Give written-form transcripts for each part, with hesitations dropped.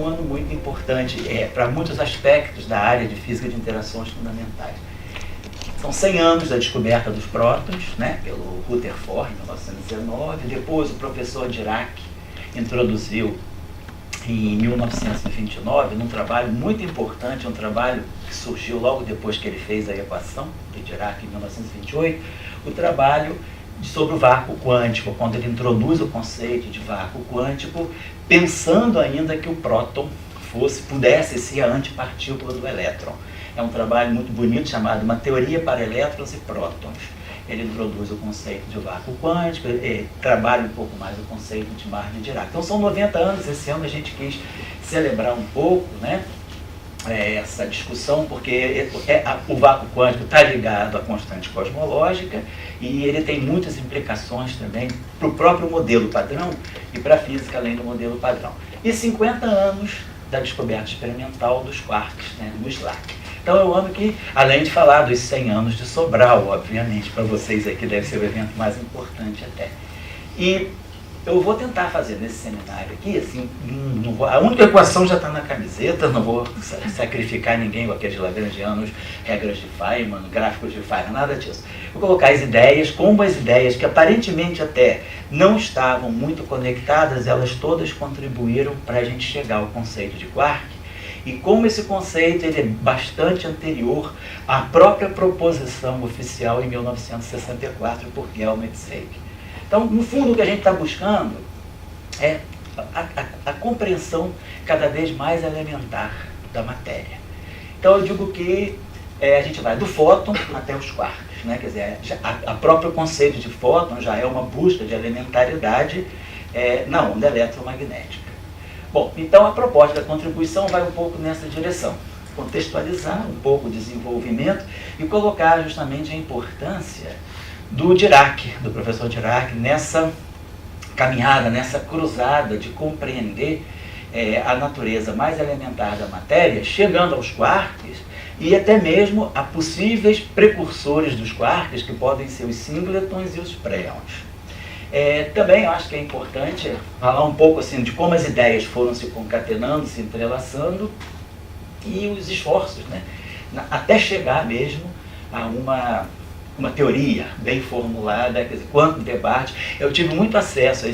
um ano muito importante para muitos aspectos da área de física de interações fundamentais. São 100 anos da descoberta dos prótons, né, pelo Rutherford, em 1919. Depois o professor Dirac introduziu em 1929, num trabalho muito importante, um trabalho que surgiu logo depois que ele fez a equação de Dirac em 1928, o trabalho sobre o vácuo quântico, quando ele introduz o conceito de vácuo quântico, pensando ainda que o próton pudesse ser a antipartícula do elétron. É um trabalho muito bonito chamado Uma Teoria para Elétrons e Prótons. Ele introduz o conceito de vácuo quântico, trabalha um pouco mais o conceito de mar de Dirac. Então são 90 anos, esse ano a gente quis celebrar um pouco, né, essa discussão, porque o vácuo quântico está ligado à constante cosmológica e ele tem muitas implicações também para o próprio modelo padrão e para a física além do modelo padrão. E 50 anos da descoberta experimental dos quarks, né, no SLAC. Então é um ano que, além de falar dos 100 anos de Sobral, obviamente, para vocês aqui deve ser o evento mais importante até. E eu vou tentar fazer nesse seminário aqui, assim, a única equação já está na camiseta, não vou sacrificar ninguém com aqueles lagrangianos, regras de Feynman, gráficos de Feynman, nada disso. Vou colocar as ideias, como as ideias que aparentemente até não estavam muito conectadas, elas todas contribuíram para a gente chegar ao conceito de quark. E como esse conceito ele é bastante anterior à própria proposição oficial em 1964 por Gelman e Zeig. Então, no fundo, o que a gente está buscando é a compreensão cada vez mais elementar da matéria. Então, eu digo que a gente vai do fóton até os quarks, né? Quer dizer, a próprio conceito de fóton já é uma busca de elementaridade na onda eletromagnética. Bom, então a proposta da contribuição vai um pouco nessa direção, contextualizar um pouco o desenvolvimento e colocar justamente a importância do Dirac, do professor Dirac, nessa caminhada, nessa cruzada de compreender a natureza mais elementar da matéria, chegando aos quarks e até mesmo a possíveis precursores dos quarks, que podem ser os singletons e os preons. Também eu acho que é importante falar um pouco assim, de como as ideias foram se concatenando, se entrelaçando e os esforços, né, até chegar mesmo a uma teoria bem formulada, quer dizer, quanto debate. Eu tive muito acesso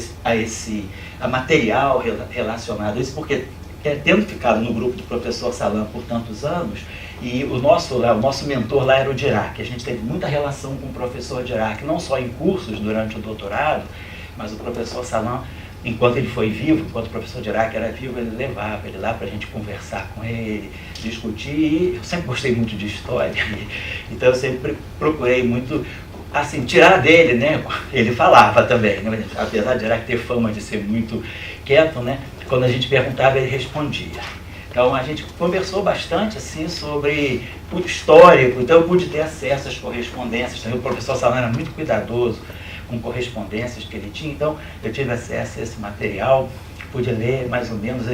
a material relacionado a isso, porque tendo ficado no grupo do professor Salam por tantos anos, e o nosso mentor lá era o Dirac. A gente teve muita relação com o professor Dirac, não só em cursos durante o doutorado, mas o professor Salam, enquanto ele foi vivo, enquanto o professor Dirac era vivo, ele levava ele lá para a gente conversar com ele, discutir. E eu sempre gostei muito de história, então eu sempre procurei muito assim, tirar dele, né? Ele falava também, né? Apesar de Dirac ter fama de ser muito quieto, né? Quando a gente perguntava, ele respondia. Então a gente conversou bastante assim sobre o histórico, então eu pude ter acesso às correspondências. Também o professor Salam era muito cuidadoso com correspondências que ele tinha, então eu tive acesso a esse material, pude ler mais ou menos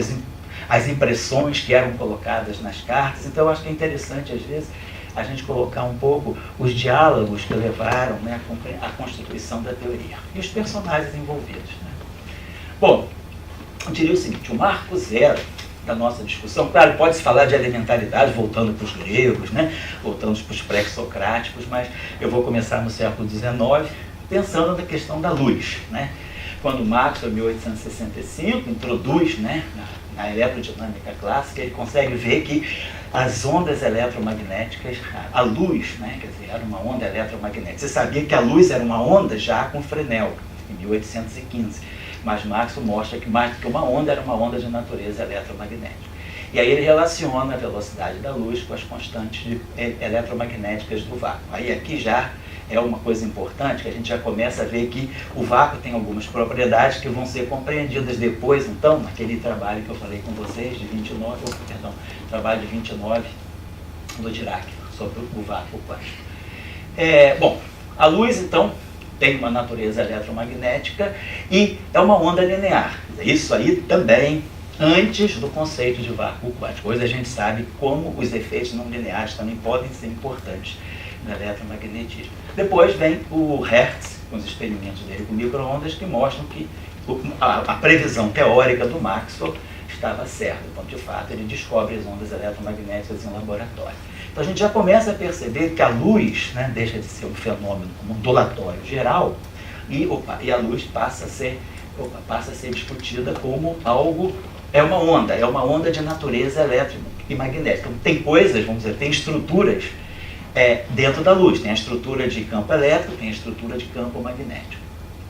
as impressões que eram colocadas nas cartas. Então eu acho que é interessante às vezes a gente colocar um pouco os diálogos que levaram, né, à constituição da teoria e os personagens envolvidos, né. Bom, eu diria o seguinte, o marco zero da nossa discussão, claro, pode-se falar de elementaridade voltando para os gregos, né, voltando para os pré-socráticos, mas eu vou começar no século XIX, pensando na questão da luz, né, quando Maxwell, em 1865, introduz, né, na eletrodinâmica clássica, ele consegue ver que as ondas eletromagnéticas, a luz, né, quer dizer, era uma onda eletromagnética. Você sabia que a luz era uma onda já com Fresnel, em 1815. Mas Maxwell mostra que mais do que uma onda, era uma onda de natureza eletromagnética. E aí ele relaciona a velocidade da luz com as constantes eletromagnéticas do vácuo. Aí aqui já é uma coisa importante, que a gente já começa a ver que o vácuo tem algumas propriedades que vão ser compreendidas depois, então, naquele trabalho que eu falei com vocês, trabalho de 29 do Dirac, sobre o vácuo quântico. Bom, a luz, então, tem uma natureza eletromagnética e é uma onda linear. Isso aí também antes do conceito de vácuo quântico. Hoje a gente sabe como os efeitos não lineares também podem ser importantes no eletromagnetismo. Depois vem o Hertz, com os experimentos dele com micro-ondas, que mostram que a previsão teórica do Maxwell estava certo. Então, de fato, ele descobre as ondas eletromagnéticas em laboratório. Então, a gente já começa a perceber que a luz, né, deixa de ser um fenômeno ondulatório geral e a luz passa a ser discutida como algo, é uma onda de natureza elétrica e magnética. Então, tem coisas, vamos dizer, tem estruturas dentro da luz. Tem a estrutura de campo elétrico, tem a estrutura de campo magnético.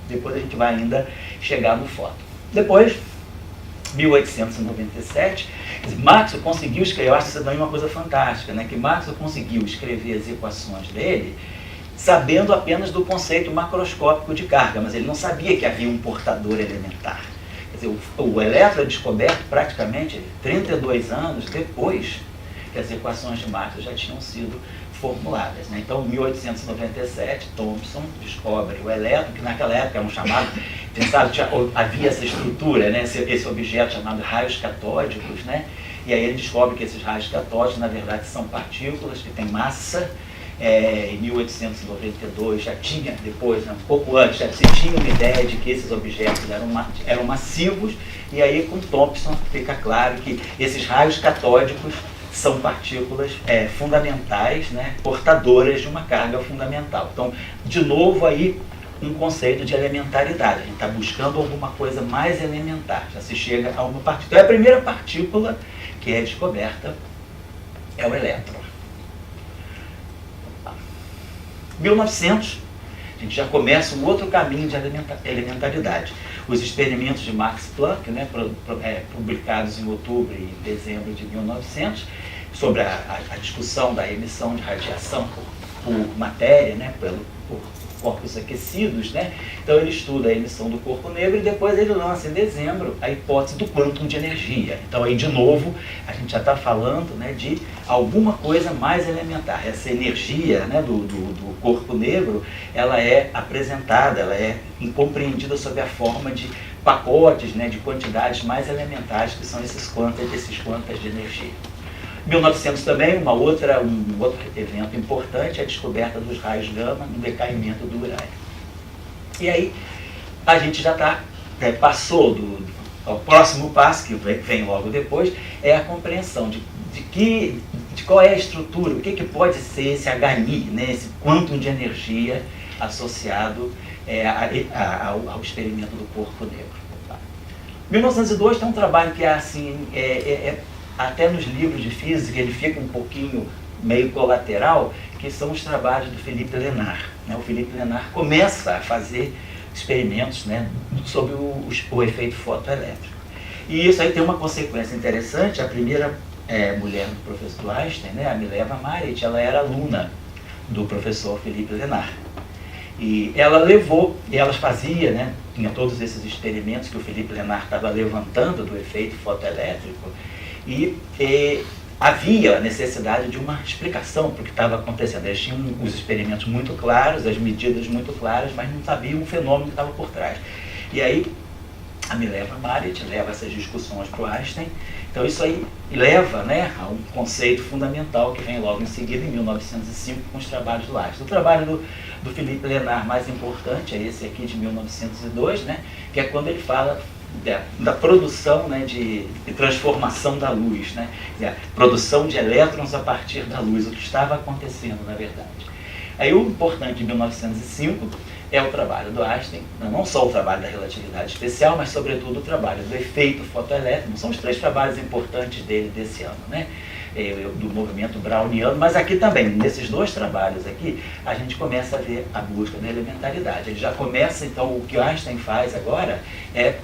Depois a gente vai ainda chegar no fóton. Depois, 1897, Maxwell conseguiu escrever, eu acho isso também uma coisa fantástica, né? Que Maxwell conseguiu escrever as equações dele sabendo apenas do conceito macroscópico de carga, mas ele não sabia que havia um portador elementar. Quer dizer, o elétron é descoberto praticamente 32 anos depois que as equações de Maxwell já tinham sido formuladas, né? Então, em 1897, Thomson descobre o elétron, que naquela época era um chamado, pensado que havia essa estrutura, né? esse objeto chamado raios catódicos, né? E aí ele descobre que esses raios catódicos, na verdade, são partículas que têm massa. Em 1892 já tinha, depois, né, um pouco antes, já se tinha uma ideia de que esses objetos eram massivos, e aí com Thomson fica claro que esses raios catódicos são partículas fundamentais, né, portadoras de uma carga fundamental. Então, de novo aí, um conceito de elementaridade. A gente está buscando alguma coisa mais elementar, já se chega a uma partícula. Então, a primeira partícula que é descoberta é o elétron. 1900, a gente já começa um outro caminho de elementaridade. Os experimentos de Max Planck, né, publicados em outubro e dezembro de 1900, sobre a discussão da emissão de radiação por matéria, né, por corpos aquecidos, né? Então ele estuda a emissão do corpo negro e depois ele lança em dezembro a hipótese do quantum de energia. Então aí de novo a gente já está falando, né, de alguma coisa mais elementar. Essa energia, né, do corpo negro, ela é apresentada, ela é compreendida sob a forma de pacotes, né, de quantidades mais elementares, que são esses quantas de energia. 1900 também, um outro evento importante é a descoberta dos raios gama no decaimento do urânio. E aí a gente já passou ao próximo passo, que vem logo depois, é a compreensão de qual é a estrutura, o que pode ser esse HI, né, esse quantum de energia associado ao experimento do corpo negro. 1902 tem um trabalho que é assim, até nos livros de física ele fica um pouquinho meio colateral, que são os trabalhos do Philippe Lenard, né? O Philippe Lenard começa a fazer experimentos, né, sobre o efeito fotoelétrico. E isso aí tem uma consequência interessante. A primeira mulher do professor Einstein, né, a Mileva Maric, ela era aluna do professor Philippe Lenard. E ela levou, e elas faziam, né, tinha todos esses experimentos que o Philippe Lenard estava levantando do efeito fotoelétrico, e havia a necessidade de uma explicação para o que estava acontecendo. Eles tinham os experimentos muito claros, as medidas muito claras, mas não sabiam o fenômeno que estava por trás. E aí a Mileva Maric leva essas discussões para o Einstein. Então isso aí leva, né, a um conceito fundamental que vem logo em seguida, em 1905, com os trabalhos do Einstein. O trabalho do Philippe Lenard mais importante é esse aqui de 1902, né, que é quando ele fala da produção, né, de transformação da luz, né, a produção de elétrons a partir da luz, o que estava acontecendo na verdade. Aí o importante de 1905 é o trabalho do Einstein, não só o trabalho da relatividade especial, mas sobretudo o trabalho do efeito fotoelétrico. São os três trabalhos importantes dele desse ano, né, do movimento browniano, mas aqui também, nesses dois trabalhos aqui, a gente começa a ver a busca da elementaridade. Ele já começa, então, o que Einstein faz agora é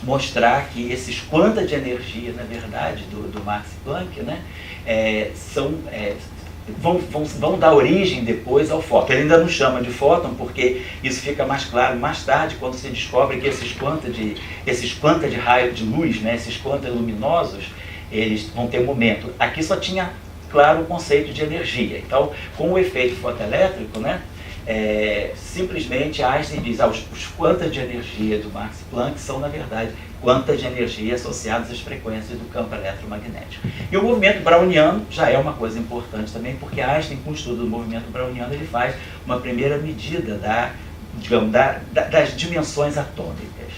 mostrar que esses quantas de energia, na verdade, do Max Planck, né, vão dar origem depois ao fóton. Ele ainda não chama de fóton, porque isso fica mais claro mais tarde, quando se descobre que esses quantas de raio de luz, né, esses quantas luminosos, eles vão ter momento. Aqui só tinha, claro, o conceito de energia. Então, com o efeito fotoelétrico, né, simplesmente Einstein diz os quantas de energia do Max Planck são, na verdade, quantas de energia associadas às frequências do campo eletromagnético. E o movimento browniano já é uma coisa importante também, porque Einstein, com o estudo do movimento browniano, ele faz uma primeira medida das dimensões atômicas.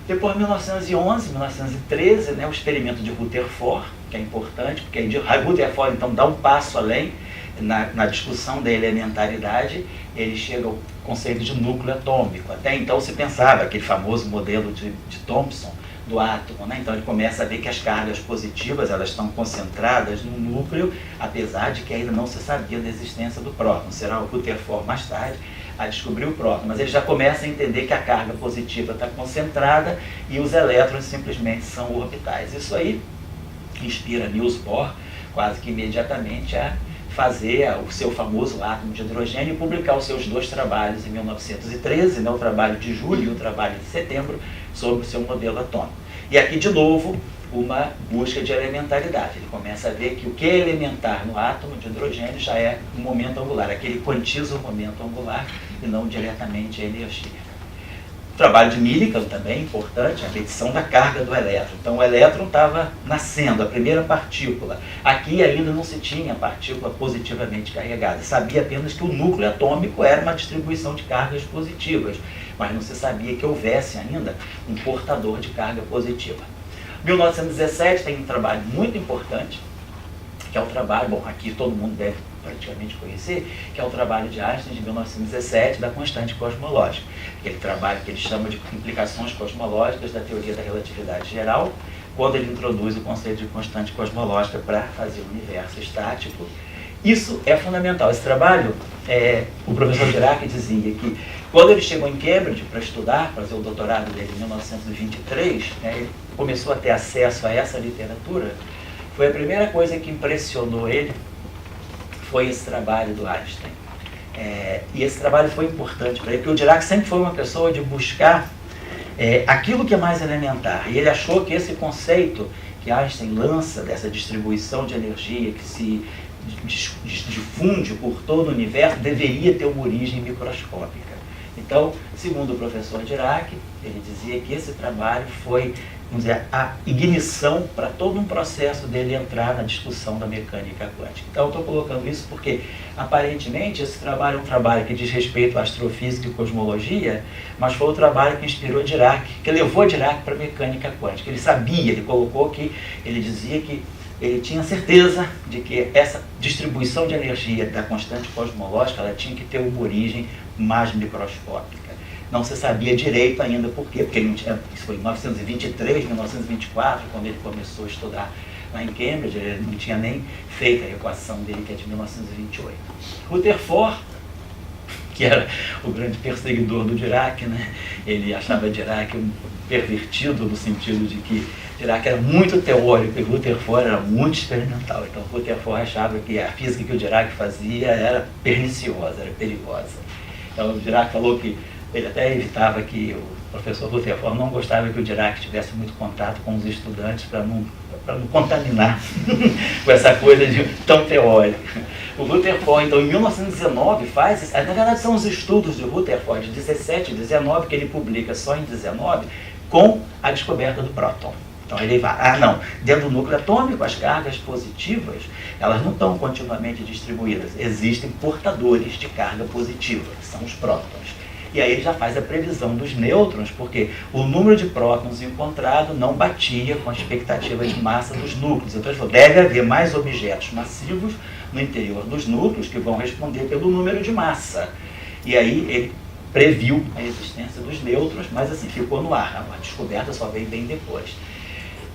Depois, em 1911, 1913, né, o experimento de Rutherford, que é importante, porque aí Rutherford então dá um passo além na discussão da elementaridade. Ele chega ao conceito de núcleo atômico. Até então se pensava aquele famoso modelo de Thomson do átomo, né? Então ele começa a ver que as cargas positivas elas estão concentradas no núcleo, apesar de que ainda não se sabia da existência do próton. Será o Rutherford mais tarde a descobrir o próton, mas ele já começa a entender que a carga positiva está concentrada e os elétrons simplesmente são orbitais. Isso aí inspira Niels Bohr quase que imediatamente a fazer o seu famoso átomo de hidrogênio e publicar os seus 2 trabalhos em 1913, né, o trabalho de julho e o trabalho de setembro, sobre o seu modelo atômico. E aqui, de novo, uma busca de elementaridade. Ele começa a ver que o que é elementar no átomo de hidrogênio já é um momento angular, aquele quantiza o momento angular e não diretamente a energia. O trabalho de Millikan também importante, a medição da carga do elétron. Então o elétron estava nascendo, a primeira partícula. Aqui ainda não se tinha partícula positivamente carregada. Sabia apenas que o núcleo atômico era uma distribuição de cargas positivas, mas não se sabia que houvesse ainda um portador de carga positiva. 1917 tem um trabalho muito importante, que é o trabalho, bom, aqui todo mundo deve praticamente conhecer, que é o trabalho de Einstein de 1917 da constante cosmológica. Aquele trabalho que ele chama de implicações cosmológicas da teoria da relatividade geral, quando ele introduz o conceito de constante cosmológica para fazer o universo estático. Isso é fundamental. Esse trabalho, o professor Dirac dizia que quando ele chegou em Cambridge para estudar, para fazer o doutorado dele em 1923, né, ele começou a ter acesso a essa literatura. Foi a primeira coisa que impressionou ele, foi esse trabalho do Einstein. E esse trabalho foi importante para ele, porque o Dirac sempre foi uma pessoa de buscar aquilo que é mais elementar. E ele achou que esse conceito que Einstein lança, dessa distribuição de energia que se difunde por todo o universo, deveria ter uma origem microscópica. Então, segundo o professor Dirac, ele dizia que esse trabalho foi, vamos dizer, a ignição para todo um processo dele entrar na discussão da mecânica quântica. Então, eu estou colocando isso porque, aparentemente, esse trabalho é um trabalho que diz respeito à astrofísica e cosmologia, mas foi o trabalho que inspirou Dirac, que levou Dirac para a mecânica quântica. Ele sabia, ele colocou que, ele dizia que ele tinha certeza de que essa distribuição de energia da constante cosmológica ela tinha que ter uma origem mais microscópica. Não se sabia direito ainda por quê, porque ele não tinha, isso foi em 1923, 1924, quando ele começou a estudar lá em Cambridge, ele não tinha nem feito a equação dele, que é de 1928. Rutherford, que era o grande perseguidor do Dirac, né? Ele achava Dirac um pervertido, no sentido de que Dirac era muito teórico e Rutherford era muito experimental. Então Rutherford achava que a física que o Dirac fazia era perniciosa, era perigosa. Então o Dirac falou que ele até evitava que o professor Rutherford não gostava que o Dirac tivesse muito contato com os estudantes para não contaminar com essa coisa de tão teórica. O Rutherford, então, em 1919, faz, na verdade são os estudos de Rutherford, de 17 e 19, que ele publica só em 19, com a descoberta do próton. Então ele vai, dentro do núcleo atômico, as cargas positivas, elas não estão continuamente distribuídas, existem portadores de carga positiva, que são os prótons. E aí ele já faz a previsão dos nêutrons, porque o número de prótons encontrado não batia com a expectativa de massa dos núcleos. Então ele falou, deve haver mais objetos massivos no interior dos núcleos que vão responder pelo número de massa. E aí ele previu a existência dos nêutrons, mas assim, ficou no ar. A descoberta só veio bem depois.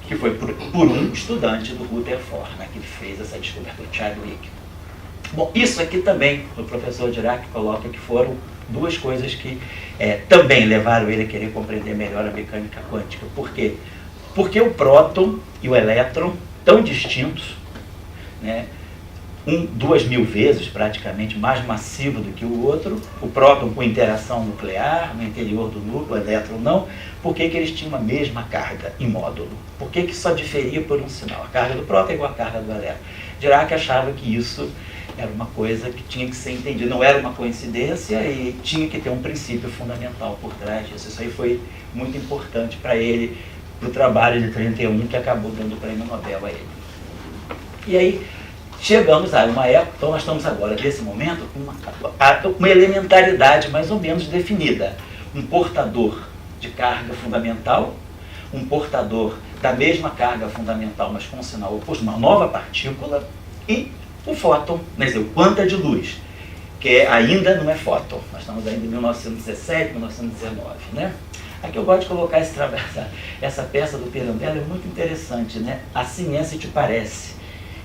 Que foi por um estudante do Rutherford, né, que fez essa descoberta, o Chadwick. Bom, isso aqui também, o professor Dirac coloca que foram duas coisas que também levaram ele a querer compreender melhor a mecânica quântica. Por quê? Porque o próton e o elétron, tão distintos, né, 2.000 vezes praticamente mais massivo do que o outro, o próton com interação nuclear no interior do núcleo, o elétron não, por que eles tinham a mesma carga em módulo? Por que só diferia por um sinal? A carga do próton é igual à carga do elétron. Dirac achava que isso era uma coisa que tinha que ser entendida, não era uma coincidência e tinha que ter um princípio fundamental por trás disso. Isso aí foi muito importante para ele, para o trabalho de 31, que acabou dando o prêmio Nobel a ele. E aí, chegamos a uma época, então nós estamos agora, nesse momento, com uma elementaridade mais ou menos definida. Um portador de carga fundamental, um portador da mesma carga fundamental, mas com um sinal oposto, uma nova partícula, e o fóton, quer dizer, o quanta de luz, que ainda não é fóton. Nós estamos ainda em 1917, 1919, né? Aqui eu gosto de colocar essa peça do Pirandello, é muito interessante, né? Assim é, se te parece.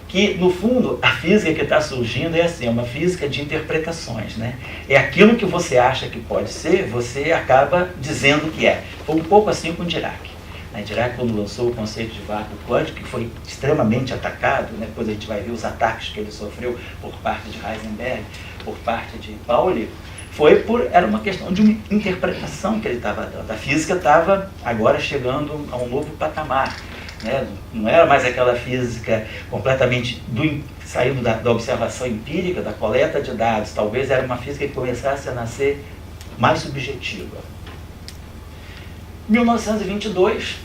Que, no fundo, a física que está surgindo é assim, é uma física de interpretações, né? É aquilo que você acha que pode ser, você acaba dizendo que é. Foi um pouco assim com Dirac. Dirac, quando lançou o conceito de vácuo quântico, que foi extremamente atacado, né? Depois a gente vai ver os ataques que ele sofreu por parte de Heisenberg, por parte de Pauli, era uma questão de uma interpretação que ele estava dando. A física estava agora chegando a um novo patamar, né? Não era mais aquela física completamente saindo da observação empírica, da coleta de dados. Talvez era uma física que começasse a nascer mais subjetiva. 1922,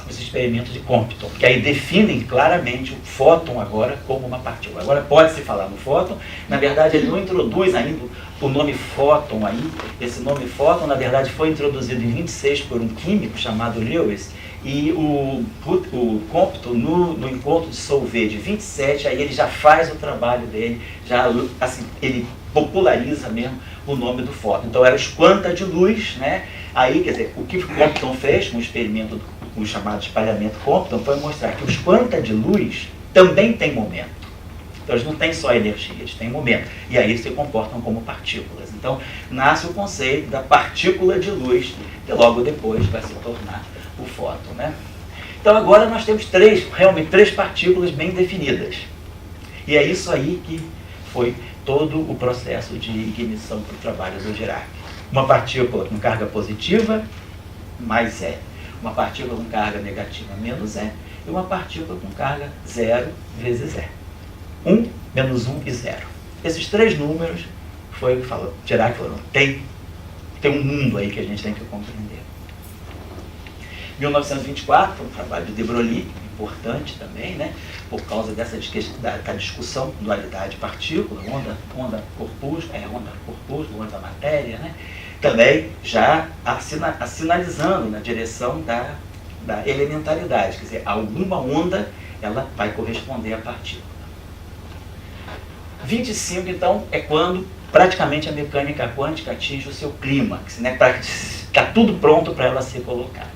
os experimentos de Compton, que aí definem claramente o fóton agora como uma partícula. Agora pode-se falar no fóton, na verdade ele não introduz ainda o nome fóton aí. Esse nome fóton, na verdade, foi introduzido em 26 por um químico chamado Lewis, e o Compton, no encontro de Solvay de 27, aí ele já faz o trabalho dele, assim, ele populariza mesmo o nome do fóton. Então era os quanta de luz, né? Aí, quer dizer, o que Compton fez com o experimento, o chamado espalhamento Compton, foi mostrar que os quanta de luz também têm momento. Então eles não têm só energia, eles têm momento. E aí se comportam como partículas. Então nasce o conceito da partícula de luz, que logo depois vai se tornar o fóton, né? Então agora nós temos realmente três partículas bem definidas. E é isso aí que foi todo o processo de ignição para o trabalho do Dirac. Uma partícula com carga positiva, mais E. Uma partícula com carga negativa, menos E. E uma partícula com carga 0 vezes E. 1, menos 1 e 0. Esses três números foi o que falou. Dirac falou, tem um mundo aí que a gente tem que compreender. 1924, um trabalho de de Broglie, importante também, né? Por causa da discussão dualidade-partícula, onda-corpúsculo, onda-matéria, né? Também já sinalizando na direção da elementaridade, quer dizer, alguma onda ela vai corresponder à partícula. 25, então, é quando praticamente a mecânica quântica atinge o seu clímax, né? Está tudo pronto para ela ser colocada.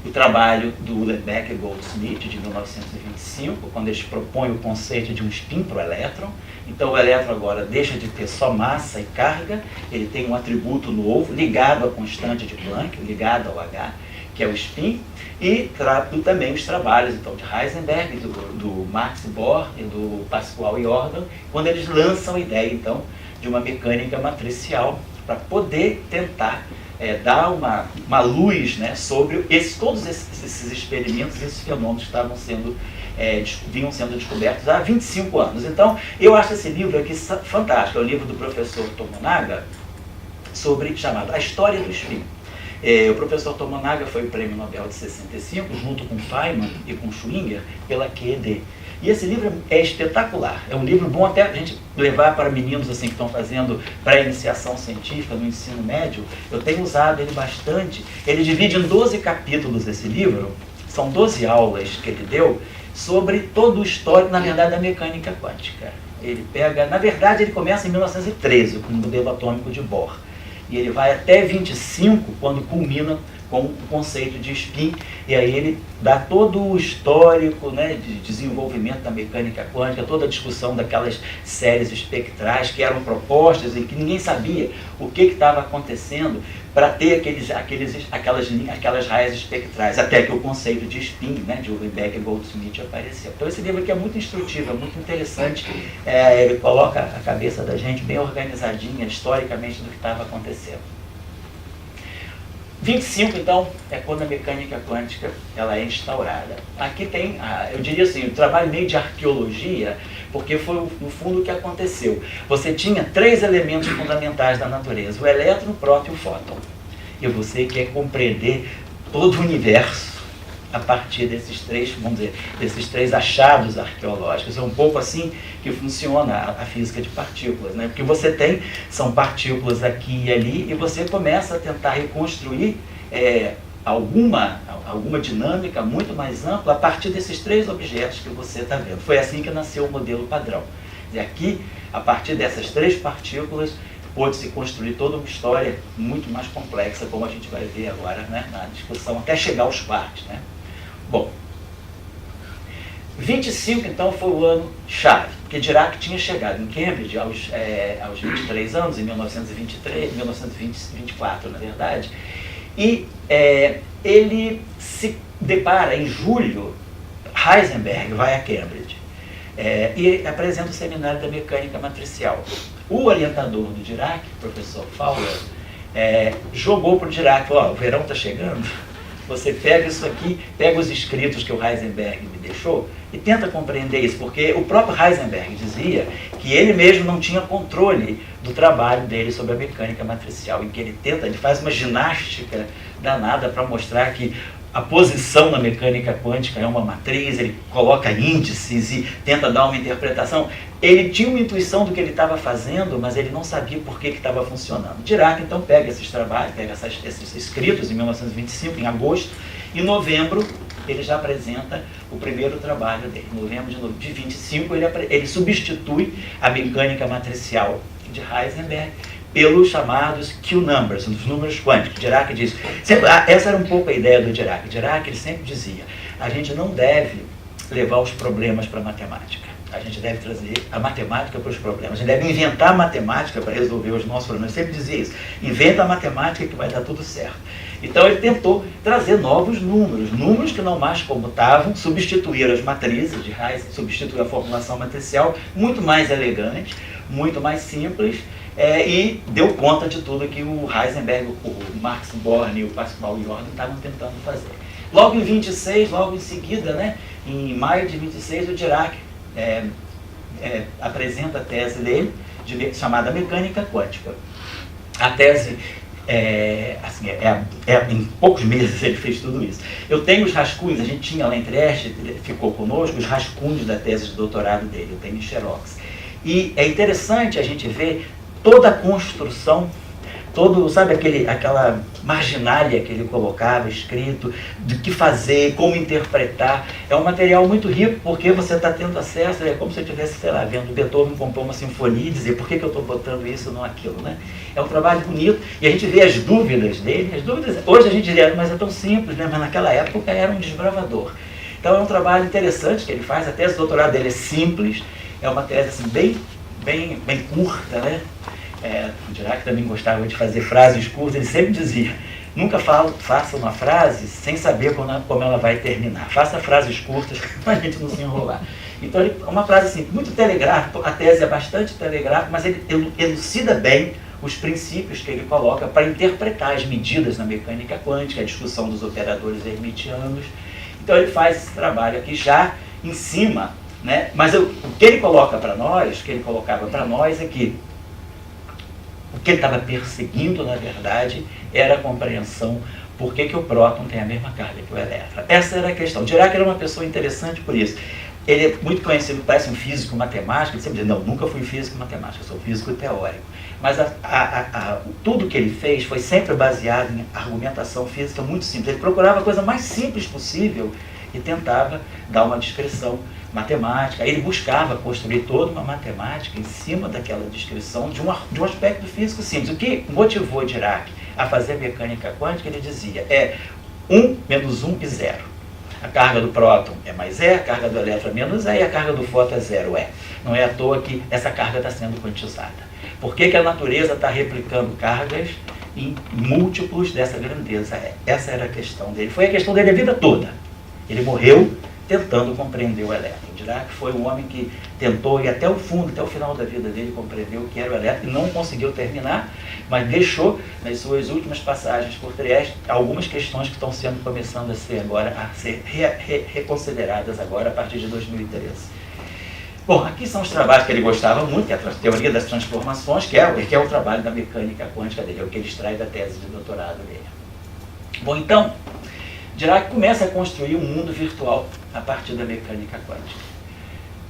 O trabalho do Uhlenbeck e Goldsmith, de 1925, quando eles propõem o conceito de um spin para o elétron. Então o elétron agora deixa de ter só massa e carga, ele tem um atributo novo, ligado à constante de Planck, ligado ao H, que é o spin, e trato também os trabalhos então, de Heisenberg, do Max Born e do Pascual Jordan, quando eles lançam a ideia então, de uma mecânica matricial para poder tentar dar uma luz, né, sobre todos esses experimentos, esses fenômenos que estavam vinham sendo descobertos há 25 anos. Então, eu acho esse livro aqui fantástico, é o livro do professor Tomonaga, chamado A História do Spin. O professor Tomonaga foi o prêmio Nobel de 65, junto com Feynman e com Schwinger, pela QED. E esse livro é espetacular, é um livro bom até a gente levar para meninos assim, que estão fazendo pré-iniciação científica no ensino médio. Eu tenho usado ele bastante. Ele divide em 12 capítulos esse livro, são 12 aulas que ele deu sobre todo o histórico, na verdade, da mecânica quântica. Ele pega, na verdade, ele começa em 1913, com o modelo atômico de Bohr. E ele vai até 25, quando culmina com o conceito de spin, e aí ele dá todo o histórico, né, de desenvolvimento da mecânica quântica, toda a discussão daquelas séries espectrais que eram propostas e que ninguém sabia o que estava acontecendo para ter aquelas raias espectrais, até que o conceito de spin, né, de Uhlenbeck e Goldsmith apareceu. Então esse livro aqui é muito instrutivo, é muito interessante, ele coloca a cabeça da gente bem organizadinha, historicamente, do que estava acontecendo. 25, então, é quando a mecânica quântica ela é instaurada. Aqui tem, eu diria assim, um trabalho meio de arqueologia, porque foi, no fundo, o que aconteceu. Você tinha três elementos fundamentais da natureza, o elétron, o próton e o fóton. E você quer compreender todo o universo a partir desses três, vamos dizer, desses três achados arqueológicos. É um pouco assim que funciona a física de partículas, né? Porque você são partículas aqui e ali, e você começa a tentar reconstruir alguma dinâmica muito mais ampla a partir desses 3 objetos que você está vendo. Foi assim que nasceu o modelo padrão. E aqui, a partir dessas 3 partículas, pôde-se construir toda uma história muito mais complexa, como a gente vai ver agora, né, na discussão, até chegar aos quarks, né? Bom, 25, então, foi o ano chave, porque Dirac tinha chegado em Cambridge aos 23 anos, em 1924, na verdade, e ele se depara, em julho, Heisenberg vai a Cambridge e apresenta o seminário da mecânica matricial. O orientador do Dirac, o professor Fowler, jogou para o Dirac, falou, o verão está chegando, você pega isso aqui, pega os escritos que o Heisenberg me deixou e tenta compreender isso, porque o próprio Heisenberg dizia que ele mesmo não tinha controle do trabalho dele sobre a mecânica matricial, em que ele faz uma ginástica danada para mostrar que a posição na mecânica quântica é uma matriz, ele coloca índices e tenta dar uma interpretação. Ele tinha uma intuição do que ele estava fazendo, mas ele não sabia por que estava funcionando. Dirac, então, pega esses trabalhos, pega esses escritos em 1925, em agosto, e em novembro ele já apresenta o primeiro trabalho dele. Em novembro de 25, ele substitui a mecânica matricial de Heisenberg pelos chamados Q-numbers, os números quânticos. Dirac diz, essa era um pouco a ideia do Dirac. Dirac, ele sempre dizia, a gente não deve levar os problemas para a matemática. A gente deve trazer a matemática para os problemas. A gente deve inventar matemática para resolver os nossos problemas. Ele sempre dizia isso. Inventa a matemática que vai dar tudo certo. Então ele tentou trazer novos números que não mais comutavam, substituir as matrizes de Heisenberg, substituir a formulação matricial, muito mais elegante, muito mais simples, e deu conta de tudo que o Heisenberg, o Max Born e o Pascual Jordan estavam tentando fazer. Logo em 26, logo em seguida, né, em maio de 26, o Dirac apresenta a tese dele, chamada mecânica quântica. A tese, em poucos meses ele fez tudo isso. Eu tenho os rascunhos, a gente tinha lá em Trieste, ficou conosco, os rascunhos da tese de doutorado dele, eu tenho em xerox. E é interessante a gente ver toda a construção, sabe aquela marginália que ele colocava, escrito, do que fazer, como interpretar. É um material muito rico, porque você está tendo acesso, é como se eu estivesse, sei lá, vendo Beethoven compor uma sinfonia e dizer, por que eu estou botando isso, não aquilo, né? É um trabalho bonito, e a gente vê as dúvidas dele, hoje a gente diria, mas é tão simples, né? Mas naquela época era um desbravador. Então é um trabalho interessante que ele faz, a tese de doutorado dele é simples, é uma tese assim, bem curta, né? O Dirac também gostava de fazer frases curtas, ele sempre dizia, nunca faça uma frase sem saber como ela vai terminar. Faça frases curtas para a gente não se enrolar. Então, uma frase assim, muito telegráfica, a tese é bastante telegráfica, mas ele elucida bem os princípios que ele coloca para interpretar as medidas na mecânica quântica, a discussão dos operadores hermitianos. Então, ele faz esse trabalho aqui já em cima, né? Mas o que ele coloca para nós, o que ele colocava para nós é que o que ele estava perseguindo, na verdade, era a compreensão por que o próton tem a mesma carga que o elétron. Essa era a questão. Dirac era uma pessoa interessante por isso. Ele é muito conhecido, parece um físico matemático, ele sempre diz, não, nunca fui físico matemático, eu sou físico teórico. Mas tudo que ele fez foi sempre baseado em argumentação física muito simples. Ele procurava a coisa mais simples possível e tentava dar uma descrição matemática. Ele buscava construir toda uma matemática em cima daquela descrição de um aspecto físico simples. O que motivou Dirac a fazer mecânica quântica, ele dizia, 1 menos 1 e 0. A carga do próton é mais E, a carga do elétron é menos E e a carga do fóton é 0 E. Não é à toa que essa carga está sendo quantizada. Por que a natureza está replicando cargas em múltiplos dessa grandeza E? Essa era a questão dele. Foi a questão dele a vida toda. Ele morreu tentando compreender o elétron. Dirac foi um homem que tentou ir até o fundo, até o final da vida dele, compreender o que era o elétron e não conseguiu terminar, mas deixou nas suas últimas passagens por Trieste algumas questões que estão começando a ser reconsideradas agora a partir de 2013. Bom, aqui são os trabalhos que ele gostava muito, que é a teoria das transformações, que é o trabalho da mecânica quântica dele, é o que ele extrai da tese de doutorado dele. Bom, então, Dirac começa a construir um mundo virtual a partir da mecânica quântica.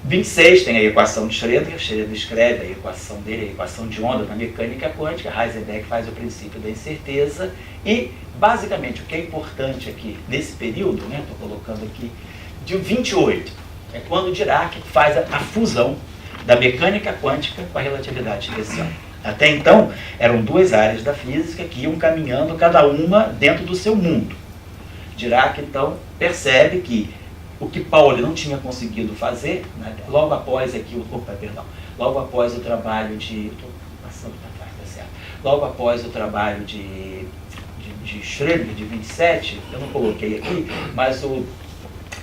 26 tem a equação de Schrödinger. Schrödinger escreve a equação dele, a equação de onda na mecânica quântica. Heisenberg faz o princípio da incerteza. E, basicamente, o que é importante aqui, nesse período, né, estou colocando aqui, de 28, é quando Dirac faz a fusão da mecânica quântica com a relatividade especial. Até então, eram duas áreas da física que iam caminhando, cada uma dentro do seu mundo. Dirac, então, percebe que o que Pauli não tinha conseguido fazer, né, logo após logo após o trabalho de... Estou passando para trás, tá certo. Logo após o trabalho de Schrödinger, de 27, eu não coloquei aqui, mas o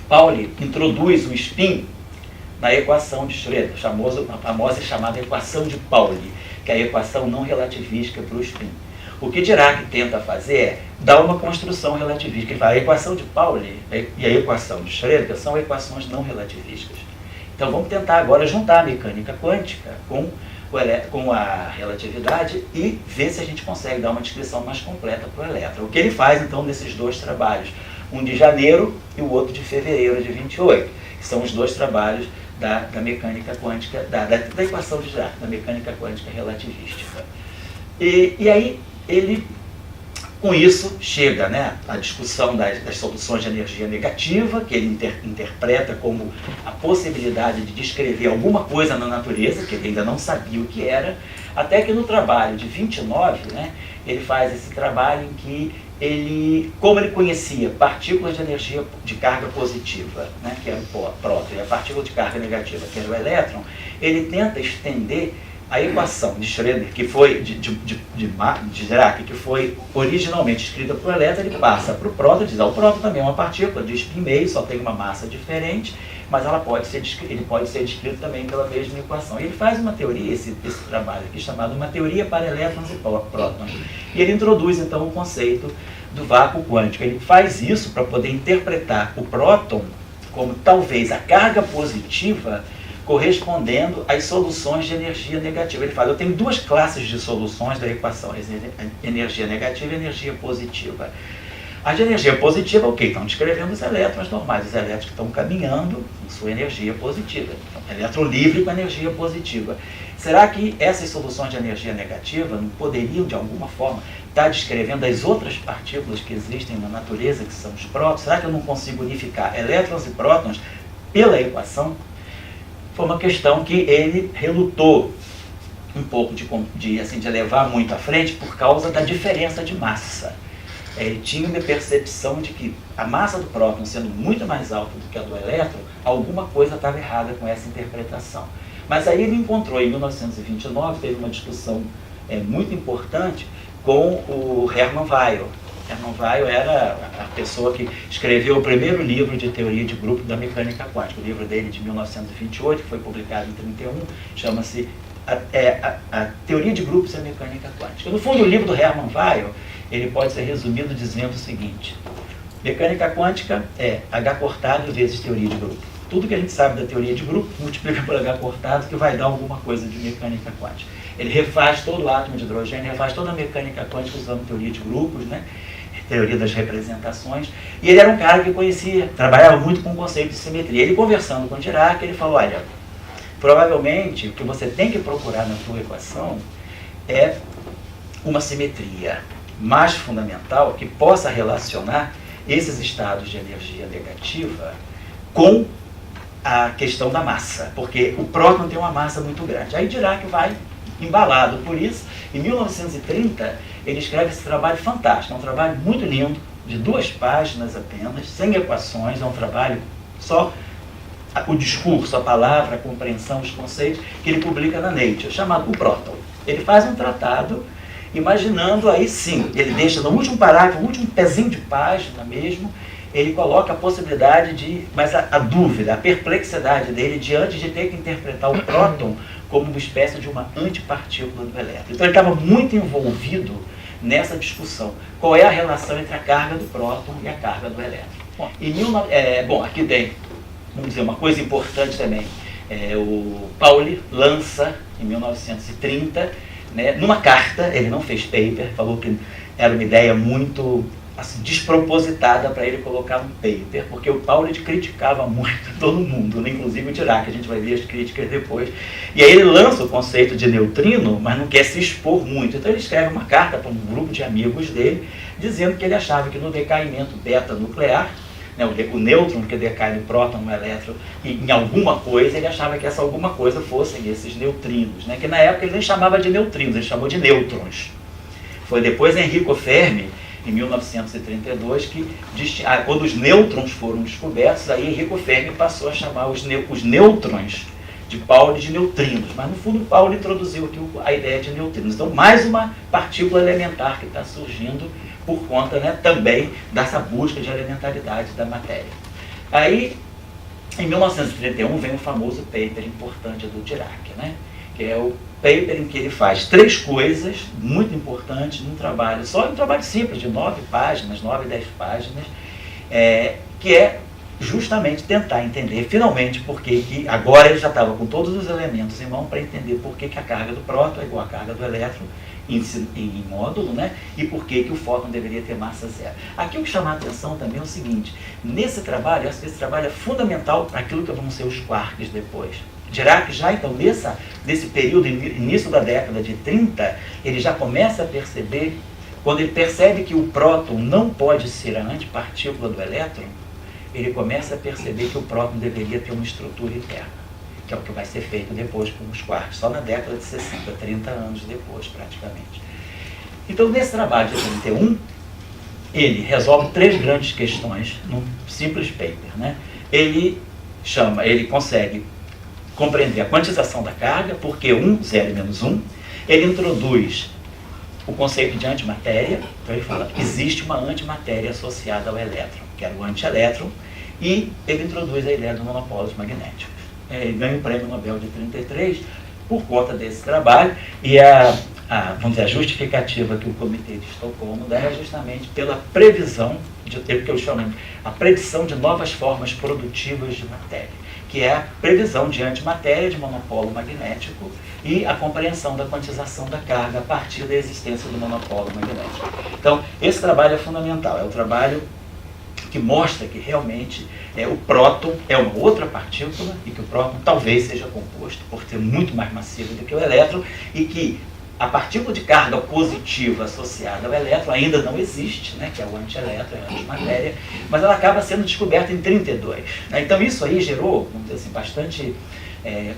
Pauli introduz o spin na equação de Schrödinger, a famosa chamada equação de Pauli, que é a equação não relativística para o spin. O que Dirac tenta fazer é dar uma construção relativística. Ele fala, a equação de Pauli e a equação de Schrödinger são equações não relativísticas. Então vamos tentar agora juntar a mecânica quântica com a relatividade e ver se a gente consegue dar uma descrição mais completa para o elétron. O que ele faz então nesses dois trabalhos, um de janeiro e o outro de fevereiro de 28, que são os dois trabalhos da mecânica quântica, da equação de Dirac, da mecânica quântica relativística. E aí ele, com isso, chega, né, à discussão das soluções de energia negativa, que ele interpreta como a possibilidade de descrever alguma coisa na natureza, que ele ainda não sabia o que era, até que no trabalho de 29, né, ele faz esse trabalho em que como ele conhecia partículas de energia de carga positiva, né, que era o próton, e a partícula de carga negativa, que era o elétron, ele tenta estender a equação de Schrödinger, que foi de Dirac, que foi originalmente escrita para o elétron, ele passa para o próton, diz, o próton também é uma partícula de spin meio, só tem uma massa diferente, mas ele pode ser descrito também pela mesma equação. E ele faz uma teoria, esse trabalho aqui, chamado uma teoria para elétrons e prótons. E ele introduz, então, o conceito do vácuo quântico. Ele faz isso para poder interpretar o próton como talvez a carga positiva correspondendo às soluções de energia negativa. Ele fala, eu tenho duas classes de soluções da equação, energia negativa e energia positiva. A de energia positiva, ok, estão descrevendo os elétrons normais, os elétrons que estão caminhando com sua energia positiva. Então, elétron livre com energia positiva. Será que essas soluções de energia negativa não poderiam, de alguma forma, estar descrevendo as outras partículas que existem na natureza, que são os prótons? Será que eu não consigo unificar elétrons e prótons pela equação? Foi uma questão que ele relutou um pouco de levar muito à frente por causa da diferença de massa. Ele tinha uma percepção de que a massa do próton sendo muito mais alta do que a do elétron, alguma coisa estava errada com essa interpretação. Mas aí ele encontrou, em 1929, teve uma discussão muito importante com o Hermann Weyl. Hermann Weyl era a pessoa que escreveu o primeiro livro de teoria de grupo da mecânica quântica. O livro dele de 1928, que foi publicado em 1931, chama-se a Teoria de Grupos e a Mecânica Quântica. No fundo, o livro do Hermann Weyl, ele pode ser resumido dizendo o seguinte: mecânica quântica é H cortado vezes teoria de grupo. Tudo que a gente sabe da teoria de grupo, multiplica por H cortado, que vai dar alguma coisa de mecânica quântica. Ele refaz todo o átomo de hidrogênio, refaz toda a mecânica quântica usando teoria de grupos, né? Teoria das representações, e ele era um cara que conhecia, trabalhava muito com o conceito de simetria. Ele, conversando com Dirac, ele falou, olha, provavelmente o que você tem que procurar na sua equação é uma simetria mais fundamental que possa relacionar esses estados de energia negativa com a questão da massa, porque o próton tem uma massa muito grande. Aí Dirac vai embalado por isso. Em 1930, ele escreve esse trabalho fantástico, é um trabalho muito lindo, de 2 páginas apenas, sem equações, é um trabalho só o discurso, a palavra, a compreensão, os conceitos, que ele publica na Nature, chamado O Próton. Ele faz um tratado, imaginando aí sim, ele deixa no último parágrafo, no último pezinho de página mesmo, ele coloca a possibilidade de, mas a dúvida, a perplexidade dele diante de ter que interpretar o próton como uma espécie de uma antipartícula do elétron. Então ele estava muito envolvido nessa discussão. Qual é a relação entre a carga do próton e a carga do elétron? Bom, aqui tem, vamos dizer, uma coisa importante também. O Pauli lança, em 1930, né, numa carta, ele não fez paper, falou que era uma ideia muito assim, despropositada para ele colocar um paper, porque o Pauli criticava muito todo mundo, né? Inclusive o Dirac, a gente vai ver as críticas depois. E aí ele lança o conceito de neutrino, mas não quer se expor muito. Então ele escreve uma carta para um grupo de amigos dele, dizendo que ele achava que no decaimento beta-nuclear, né, o nêutron que decai no próton, no elétron, e em alguma coisa, ele achava que essa alguma coisa fossem esses neutrinos, né? Que na época ele nem chamava de neutrinos, ele chamou de nêutrons. Foi depois Enrico Fermi, em 1932, que quando os nêutrons foram descobertos, aí Enrico Fermi passou a chamar os nêutrons de Pauli de neutrinos, mas no fundo Pauli introduziu aqui a ideia de neutrinos. Então mais uma partícula elementar que está surgindo por conta, né, também dessa busca de elementaridade da matéria. Aí, em 1931, vem o famoso paper importante do Dirac, né, que é o paper em que ele faz 3 coisas muito importantes num trabalho, só um trabalho simples, de 9 páginas, 9, 10 páginas, que é justamente tentar entender, finalmente, porque que agora ele já estava com todos os elementos em mão para entender por que a carga do próton é igual à carga do elétron em módulo, né? E por que o fóton deveria ter massa zero. Aqui o que chama a atenção também é o seguinte: nesse trabalho, eu acho que esse trabalho é fundamental para aquilo que vão ser os quarks depois. Dirac já, então, nesse período, início da década de 30, ele já começa a perceber, quando ele percebe que o próton não pode ser a antipartícula do elétron, ele começa a perceber que o próton deveria ter uma estrutura interna, que é o que vai ser feito depois com os quarks, só na década de 60, 30 anos depois, praticamente. Então, nesse trabalho de 31, ele resolve 3 grandes questões num simples paper, né? Ele consegue compreender a quantização da carga, porque 1, 0 e menos 1. Ele introduz o conceito de antimatéria, então ele fala que existe uma antimatéria associada ao elétron, que era o antielétron, e ele introduz a ideia dos monopólios magnéticos. Ele ganha o prêmio Nobel de 33 por conta desse trabalho, e vamos dizer, a justificativa que o Comitê de Estocolmo dá é justamente pela previsão, que eu chamo a predição de novas formas produtivas de matéria, que é a previsão de antimatéria, de monopólio magnético, e a compreensão da quantização da carga a partir da existência do monopólio magnético. Então, esse trabalho é fundamental, é o trabalho que mostra que realmente o próton é uma outra partícula e que o próton talvez seja composto por ser muito mais massivo do que o elétron, e que a partícula de carga positiva associada ao elétron ainda não existe, né, que é o antielétron, é a antimatéria, mas ela acaba sendo descoberta em 32. Né? Então isso aí gerou, vamos dizer assim, bastante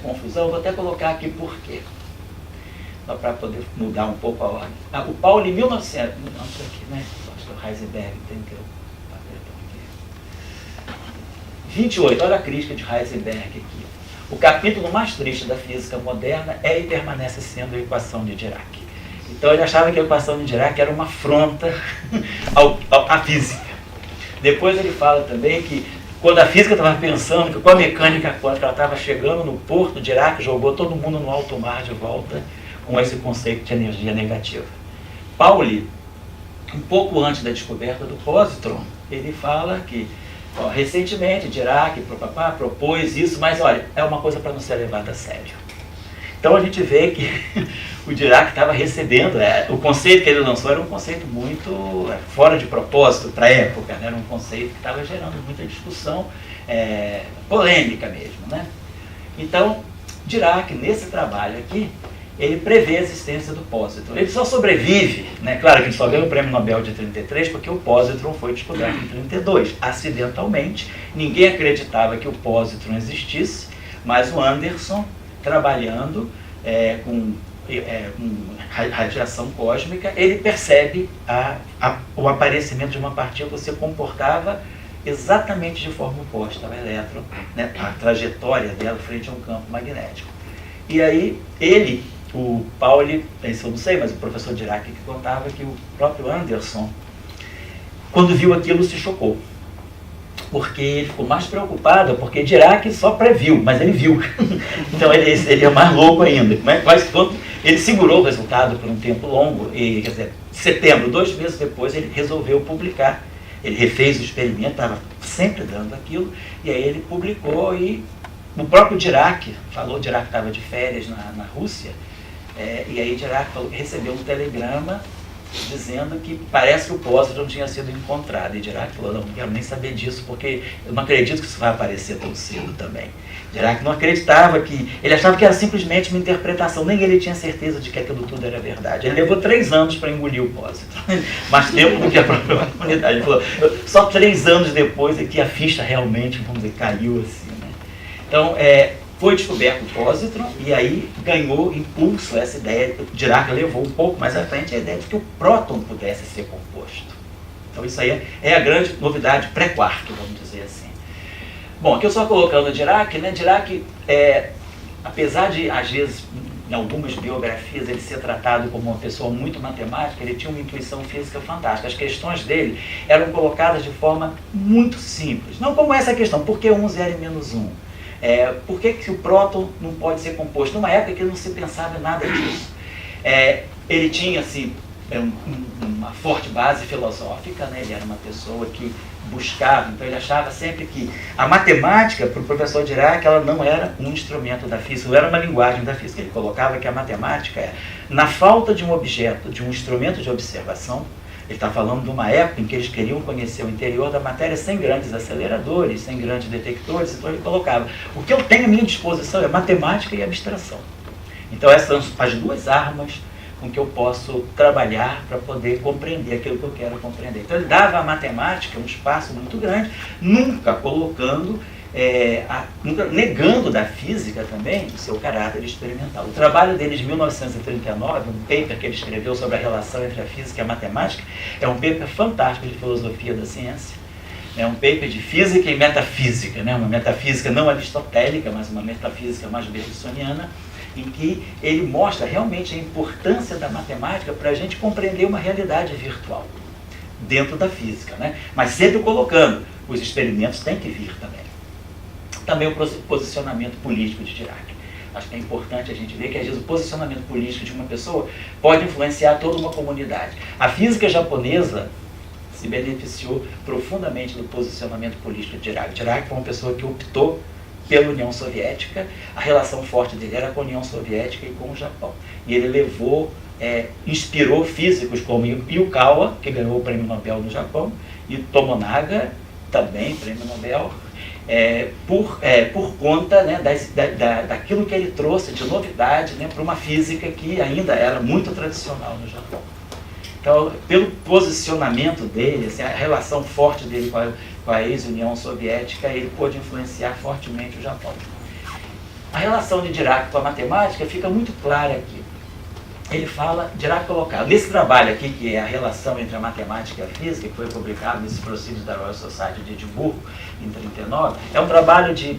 confusão. Vou até colocar aqui por quê, só para poder mudar um pouco a ordem. O Pauli, em 1900, não, isso aqui, né? Acho que o Heisenberg tem que... 28, olha a crítica de Heisenberg aqui. O capítulo mais triste da física moderna é e permanece sendo a equação de Dirac. Então ele achava que a equação de Dirac era uma afronta à física. Depois ele fala também que quando a física estava pensando que com a mecânica quântica ela estava chegando no porto, Dirac jogou todo mundo no alto mar de volta com esse conceito de energia negativa. Pauli, um pouco antes da descoberta do positron, ele fala que recentemente Dirac propôs isso, mas olha, é uma coisa para não ser levada a sério. Então a gente vê que o Dirac estava recebendo, o conceito que ele lançou era um conceito muito fora de propósito para a época, né? Era um conceito que estava gerando muita discussão, polêmica mesmo, né? Então, Dirac, nesse trabalho aqui, ele prevê a existência do positron. Ele só sobrevive, né? Claro que ele só ganha o prêmio Nobel de 33 porque o positron foi descoberto em 32, acidentalmente. Ninguém acreditava que o positron existisse, mas o Anderson, trabalhando com radiação cósmica, ele percebe o aparecimento de uma partícula que se comportava exatamente de forma oposta ao elétron, né? A trajetória dela frente a um campo magnético. E aí o Pauli, isso eu não sei, mas o professor Dirac que contava que o próprio Anderson, quando viu aquilo, se chocou. Porque ele ficou mais preocupado, porque Dirac só previu, mas ele viu. Então ele é mais louco ainda. Mas quando ele segurou o resultado por um tempo longo, e, quer dizer, em setembro, 2 meses depois, ele resolveu publicar. Ele refez o experimento, estava sempre dando aquilo, e aí ele publicou, e o próprio Dirac estava de férias na Rússia, e aí Dirac recebeu um telegrama dizendo que parece que o pósitron tinha sido encontrado. E Dirac falou, não quero nem saber disso, porque eu não acredito que isso vai aparecer tão cedo também. Dirac não acreditava que... Ele achava que era simplesmente uma interpretação, nem ele tinha certeza de que aquilo tudo era verdade. Ele levou 3 anos para engolir o pósitron, mais tempo do que a própria comunidade. Ele falou, só 3 anos depois é que a ficha realmente, vamos dizer, caiu assim, né? Então, foi descoberto o pósitron e aí ganhou impulso essa ideia. Dirac levou um pouco mais à frente a ideia de que o próton pudesse ser composto. Então isso aí é a grande novidade pré-quarto, vamos dizer assim. Bom, aqui eu só colocando Dirac, né? Dirac, apesar de, às vezes, em algumas biografias, ele ser tratado como uma pessoa muito matemática, ele tinha uma intuição física fantástica. As questões dele eram colocadas de forma muito simples. Não como essa questão, por que 1, 0 e menos 1? Por que o próton não pode ser composto? Numa época que não se pensava em nada disso. Ele tinha assim, uma forte base filosófica, né? Ele era uma pessoa que buscava, então ele achava sempre que a matemática, para o professor Dirac, ela não era um instrumento da física, não era uma linguagem da física. Ele colocava que a matemática na falta de um objeto, de um instrumento de observação. Ele está falando de uma época em que eles queriam conhecer o interior da matéria sem grandes aceleradores, sem grandes detectores, então ele colocava, o que eu tenho à minha disposição é matemática e abstração. Então essas são as 2 armas com que eu posso trabalhar para poder compreender aquilo que eu quero compreender. Então ele dava à matemática um espaço muito grande, nunca colocando, nunca negando da física também o seu caráter experimental. O trabalho dele de 1939, um paper que ele escreveu sobre a relação entre a física e a matemática, é um paper fantástico de filosofia da ciência. É um paper de física e metafísica, né? Uma metafísica não aristotélica, mas uma metafísica mais bergsoniana, em que ele mostra realmente a importância da matemática para a gente compreender uma realidade virtual dentro da física, né? Mas sempre colocando, os experimentos têm que vir também. Também o posicionamento político de Dirac. Acho que é importante a gente ver que às vezes o posicionamento político de uma pessoa pode influenciar toda uma comunidade. A física japonesa se beneficiou profundamente do posicionamento político de Dirac. Dirac foi uma pessoa que optou pela União Soviética, a relação forte dele era com a União Soviética e com o Japão. E ele levou, inspirou físicos como Yukawa, que ganhou o Prêmio Nobel no Japão, e Tomonaga, também Prêmio Nobel, por conta, né, daquilo que ele trouxe de novidade, né, para uma física que ainda era muito tradicional no Japão. Então, pelo posicionamento dele, assim, a relação forte dele com a ex-União Soviética, ele pôde influenciar fortemente o Japão. A relação de Dirac com a matemática fica muito clara aqui. Ele fala, Dirac colocado, nesse trabalho aqui, que é a relação entre a matemática e a física, que foi publicado nesses Proceedings da Royal Society de Edimburgo, em 1939, é um trabalho de,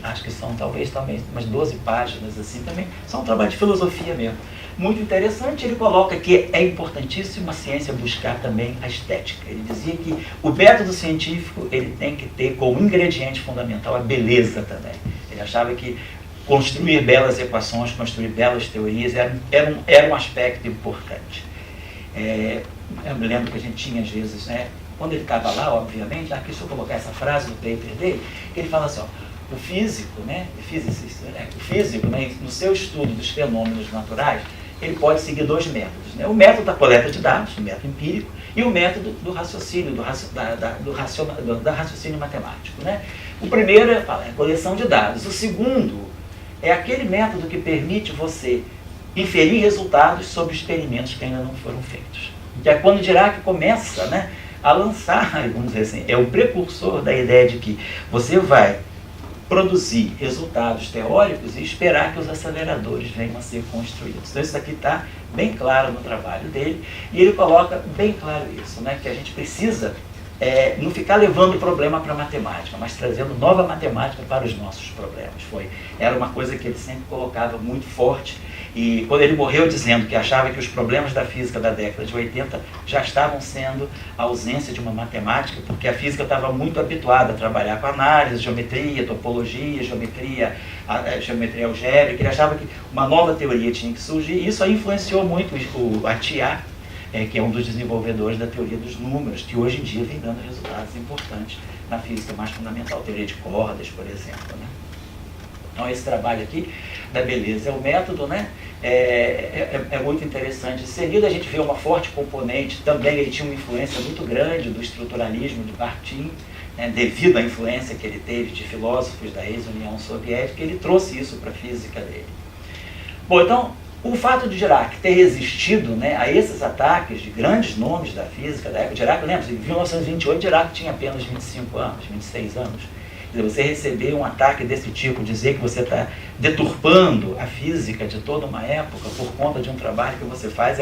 acho que são talvez umas 12 páginas, assim, também, são um trabalho de filosofia mesmo. Muito interessante, ele coloca que é importantíssimo a ciência buscar também a estética. Ele dizia que o método científico ele tem que ter como ingrediente fundamental a beleza também. Ele achava que construir belas equações, construir belas teorias era um aspecto importante. Eu me lembro que a gente tinha às vezes, né, quando ele estava lá, obviamente, aqui deixa eu colocar essa frase no paper dele, que ele fala assim, ó, o físico, né, no seu estudo dos fenômenos naturais, ele pode seguir 2 métodos, né? O método da coleta de dados, o método empírico, e o método do raciocínio, da raciocínio matemático, né? O primeiro é a coleção de dados. O segundo é aquele método que permite você inferir resultados sobre experimentos que ainda não foram feitos. Que é quando Dirac começa, né, a lançar, vamos dizer assim, é o precursor da ideia de que você vai produzir resultados teóricos e esperar que os aceleradores venham a ser construídos. Então isso aqui está bem claro no trabalho dele, e ele coloca bem claro isso, né, que a gente precisa não ficar levando o problema para a matemática, mas trazendo nova matemática para os nossos problemas. Era uma coisa que ele sempre colocava muito forte, e quando ele morreu dizendo que achava que os problemas da física da década de 80 já estavam sendo a ausência de uma matemática, porque a física estava muito habituada a trabalhar com análise, geometria, topologia, geometria algébrica. Ele achava que uma nova teoria tinha que surgir, e isso aí influenciou muito o Atiyah, que é um dos desenvolvedores da teoria dos números, que hoje em dia vem dando resultados importantes na física mais fundamental, teoria de cordas, por exemplo, né? Então esse trabalho aqui da beleza é o método, né? É muito interessante. Em seguida a gente vê uma forte componente, também ele tinha uma influência muito grande do estruturalismo de Bakhtin, né, devido à influência que ele teve de filósofos da ex-União Soviética, ele trouxe isso para a física dele. Bom, então, o fato de Dirac ter resistido, né, a esses ataques de grandes nomes da física da época, Dirac, lembra, em 1928 Dirac tinha apenas 25 anos, 26 anos. Você receber um ataque desse tipo, dizer que você está deturpando a física de toda uma época por conta de um trabalho que você faz,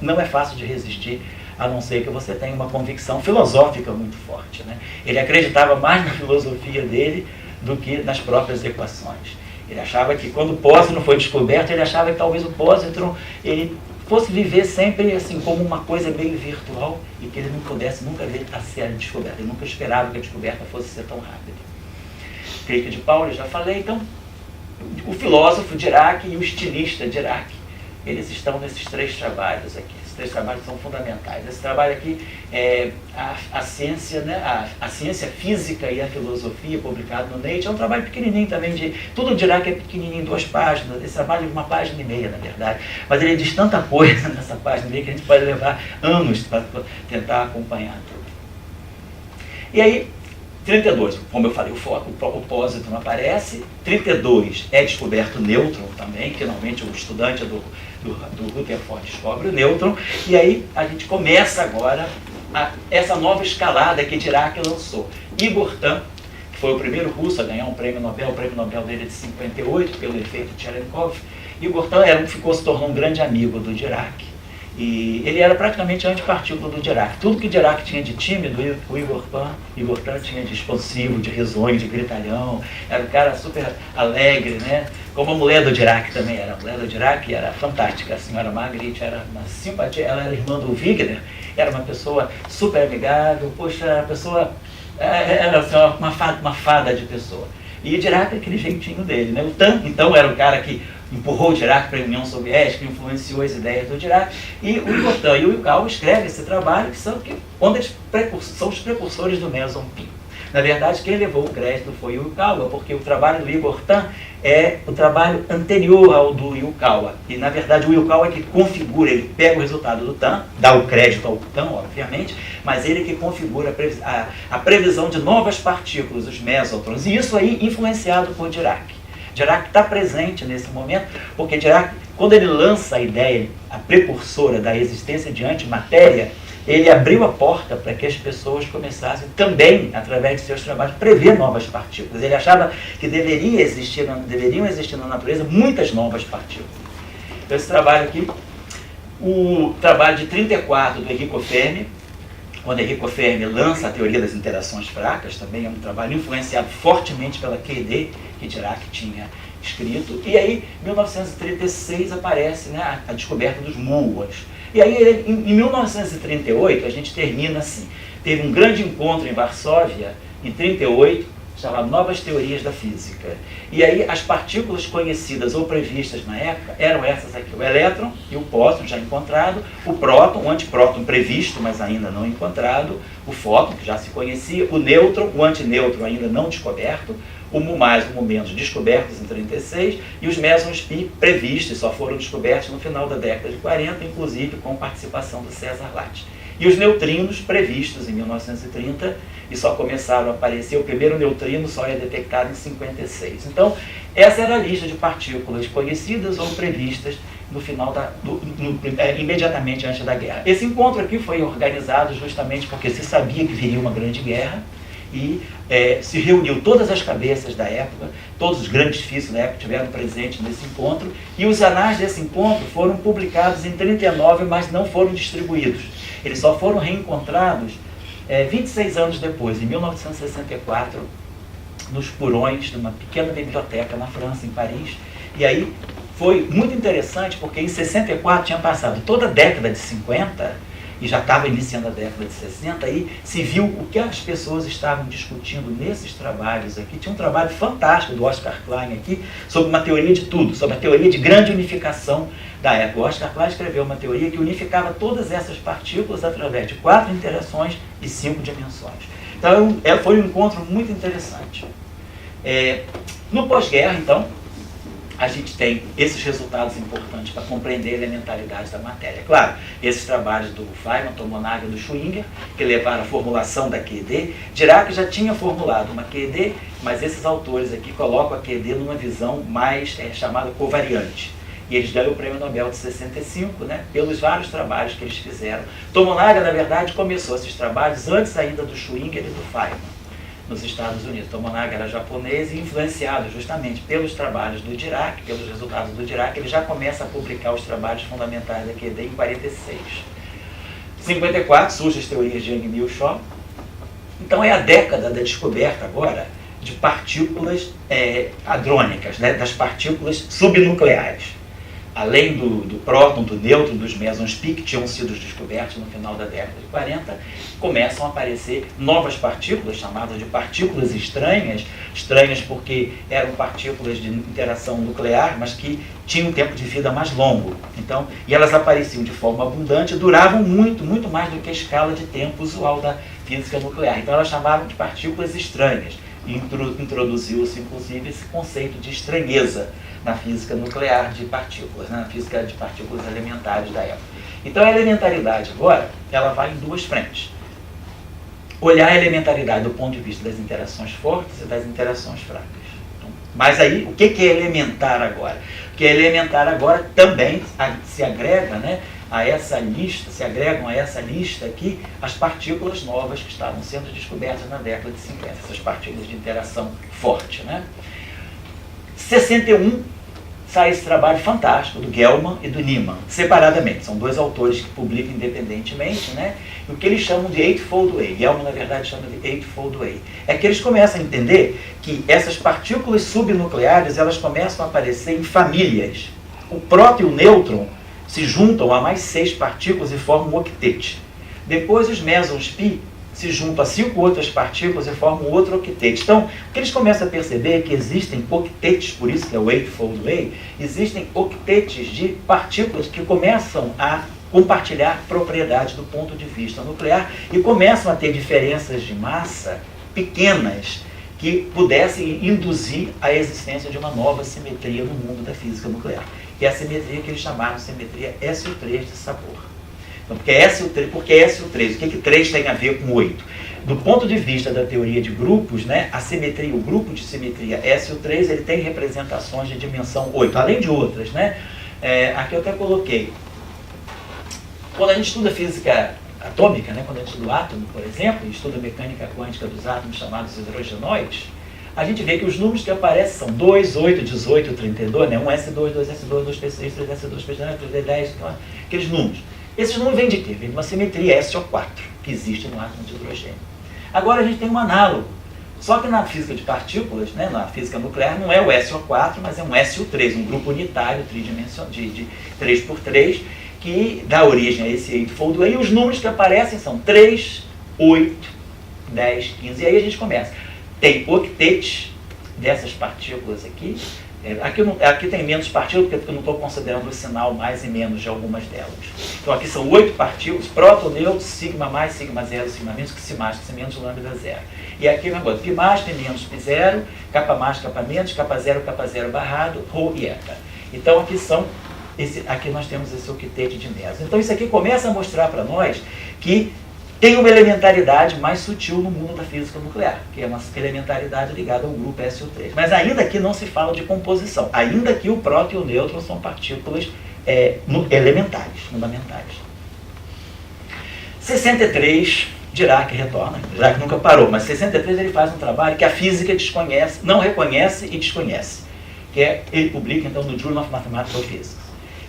não é fácil de resistir, a não ser que você tenha uma convicção filosófica muito forte, né? Ele acreditava mais na filosofia dele do que nas próprias equações. Ele achava que quando o pósitron foi descoberto, ele achava que talvez o pósitron ele fosse viver sempre assim como uma coisa meio virtual e que ele não pudesse nunca ver a ser descoberta. Ele nunca esperava que a descoberta fosse ser tão rápida. Crítica de Pauli, já falei. Então, o filósofo Dirac e o estilista Dirac, eles estão nesses três trabalhos aqui. Esses três trabalhos são fundamentais. Esse trabalho aqui é a ciência, né, a ciência física e a filosofia, publicado no Nature. É um trabalho pequenininho também, tudo Dirac é pequenininho, 2 páginas. Esse trabalho é 1,5 páginas, na verdade. Mas ele diz tanta coisa nessa página meia que a gente pode levar anos para tentar acompanhar tudo. E aí, 32, como eu falei, o pósitron aparece. 32 é descoberto o nêutron também, finalmente o estudante do Rutherford descobre o nêutron, e aí a gente começa agora essa nova escalada que Dirac lançou. Igor Tamm, que foi o primeiro russo a ganhar um prêmio Nobel, o prêmio Nobel dele é de 58, pelo efeito Cherenkov. Igor Tamm se tornou um grande amigo do Dirac. E ele era praticamente antipartícula do Dirac. Tudo que Dirac tinha de tímido, o Igor Tamm tinha de expansivo, de risonho, de gritalhão. Era um cara super alegre, né? Como a mulher do Dirac também era. A mulher do Dirac era fantástica. A senhora Marguerite era uma simpatia. Ela era irmã do Wigner. Era uma pessoa super amigável. Poxa, era uma pessoa... Era assim, uma fada de pessoa. E Dirac é aquele jeitinho dele, né? O Tamm, então, era o cara que empurrou o Dirac para a União Soviética, influenciou as ideias do Dirac, e o Igor Tamm e o Yukawa escrevem esse trabalho, que são os precursores do Meson Pim. Na verdade, quem levou o crédito foi o Yukawa, porque o trabalho do Igor Tamm é o trabalho anterior ao do Yukawa. E, na verdade, o Yukawa é que configura, ele pega o resultado do Tamm, dá o crédito ao Tamm, obviamente, mas ele que configura a previsão de novas partículas, os mesotrons, e isso aí influenciado por Dirac. Dirac está presente nesse momento, porque Dirac, quando ele lança a ideia, a precursora da existência de antimatéria, ele abriu a porta para que as pessoas começassem também, através de seus trabalhos, prever novas partículas. Ele achava que deveriam existir na natureza muitas novas partículas. Então, esse trabalho aqui, o trabalho de 34 do Enrico Fermi, quando Enrico Fermi lança a teoria das interações fracas, também é um trabalho influenciado fortemente pela QED, que Dirac tinha escrito. E aí, em 1936, aparece, né, a descoberta dos muons. E aí, em 1938, a gente termina assim. Teve um grande encontro em Varsóvia, em 1938, chamado Novas Teorias da Física. E aí, as partículas conhecidas ou previstas na época eram essas aqui: o elétron e o pósitron, já encontrado, o próton, o antipróton previsto, mas ainda não encontrado, o fóton, que já se conhecia, o nêutron, o antinêutron ainda não descoberto, o mu mais, o mu menos, descobertos em 36, e os mesons pi previstos, só foram descobertos no final da década de 40, inclusive com participação do César Latte. E os neutrinos previstos em 1930, e só começaram a aparecer, o primeiro neutrino só é detectado em 56. Então, essa era a lista de partículas conhecidas ou previstas no final imediatamente antes da guerra. Esse encontro aqui foi organizado justamente porque se sabia que viria uma grande guerra, e se reuniu todas as cabeças da época, todos os grandes físicos da época estiveram presentes nesse encontro, e os anais desse encontro foram publicados em 39, mas não foram distribuídos. Eles só foram reencontrados 26 anos depois, em 1964, nos porões de uma pequena biblioteca na França, em Paris. E aí foi muito interessante, porque em 64 tinha passado toda a década de 50, e já estava iniciando a década de 60, e se viu o que as pessoas estavam discutindo nesses trabalhos aqui. Tinha um trabalho fantástico do Oscar Klein aqui, sobre uma teoria de tudo, sobre a teoria de grande unificação da época. O Oscar Klein escreveu uma teoria que unificava todas essas partículas através de 4 interações e 5 dimensões. Então, foi um encontro muito interessante. No pós-guerra, então, a gente tem esses resultados importantes para compreender a elementaridade da matéria. Claro, esses trabalhos do Feynman, Tomonaga e do Schwinger, que levaram à formulação da QED, Dirac já tinha formulado uma QED, mas esses autores aqui colocam a QED numa visão mais chamada covariante. E eles ganham o Prêmio Nobel de 65, né, pelos vários trabalhos que eles fizeram. Tomonaga, na verdade, começou esses trabalhos antes ainda do Schwinger e do Feynman, nos Estados Unidos. Tomonaga era japonês e influenciado justamente pelos trabalhos do Dirac, pelos resultados do Dirac, ele já começa a publicar os trabalhos fundamentais da QED em 46. Em 54 surgem as teorias de Yang-Mills-Shaw. Então é a década da descoberta agora de partículas hadrônicas, né, das partículas subnucleares. Além do próton, do nêutron, dos mesons pi, que tinham sido descobertos no final da década de 40, começam a aparecer novas partículas, chamadas de partículas estranhas, estranhas porque eram partículas de interação nuclear, mas que tinham um tempo de vida mais longo. Então, e elas apareciam de forma abundante, duravam muito, muito mais do que a escala de tempo usual da física nuclear. Então, elas chamavam de partículas estranhas. E introduziu-se, inclusive, esse conceito de estranheza na física nuclear de partículas, né? Na física de partículas elementares da época. Então, a elementaridade agora, ela vai em duas frentes. Olhar a elementaridade do ponto de vista das interações fortes e das interações fracas. Então, mas aí, o que é elementar agora? O que é elementar agora também se agrega, né, a essa lista, se agregam a essa lista aqui as partículas novas que estavam sendo descobertas na década de 50, essas partículas de interação forte, né? 61 sai esse trabalho fantástico do Gell-Mann e do Niemann, separadamente. São dois autores que publicam independentemente, né? E o que eles chamam de Eightfold Way. Gell-Mann, na verdade, chama de Eightfold Way. É que eles começam a entender que essas partículas subnucleares, elas começam a aparecer em famílias. O próton e o nêutron se juntam a mais 6 partículas e formam um octete. Depois os mesons pi se juntam a 5 outras partículas e formam outro octete. Então, o que eles começam a perceber é que existem octetes, por isso que é o Eightfold Way, existem octetes de partículas que começam a compartilhar propriedades do ponto de vista nuclear e começam a ter diferenças de massa pequenas que pudessem induzir a existência de uma nova simetria no mundo da física nuclear. Que é a simetria que eles chamaram de simetria SO3 de Sabor. Então, porque SO3, o que 3 tem a ver com 8? Do ponto de vista da teoria de grupos, né, a simetria, o grupo de simetria SO3, ele tem representações de dimensão 8, além de outras, né? Aqui eu até coloquei. Quando a gente estuda física atômica, né, quando a gente estuda o átomo, por exemplo, e estuda a mecânica quântica dos átomos chamados hidrogenoides, a gente vê que os números que aparecem são 2, 8, 18, 32, né? 1s2, 2s2, 2p6, 3s2, p9, 3d10, aqueles números. Esses números vêm de quê? Vêm de uma simetria SO4, que existe no átomo de hidrogênio. Agora a gente tem um análogo. Só que na física de partículas, né, na física nuclear, não é o SO4, mas é um SO3, um grupo unitário tridimensional de 3x3, que dá origem a esse Eightfold Way. E os números que aparecem são 3, 8, 10, 15. E aí a gente começa. Tem octetes dessas partículas aqui. Aqui tem menos partículas, porque eu não estou considerando o sinal mais e menos de algumas delas. Então aqui são 8 partículas, próton, nêutron, sigma mais, sigma zero, sigma menos, que se mais, que se menos, lambda zero. E aqui é pi mais, pi menos, pi zero, kappa mais, kappa menos, kappa zero barrado, rho e eta. Então aqui nós temos esse octete de mesos. Então isso aqui começa a mostrar para nós que tem uma elementaridade mais sutil no mundo da física nuclear, que é uma elementaridade ligada ao grupo SO3. Mas ainda aqui não se fala de composição, ainda que o próton e o nêutron são partículas elementares, fundamentais. 63, Dirac retorna. Dirac nunca parou, mas 63 ele faz um trabalho que a física desconhece, não reconhece e desconhece, que ele publica então no Journal of Mathematical Physics,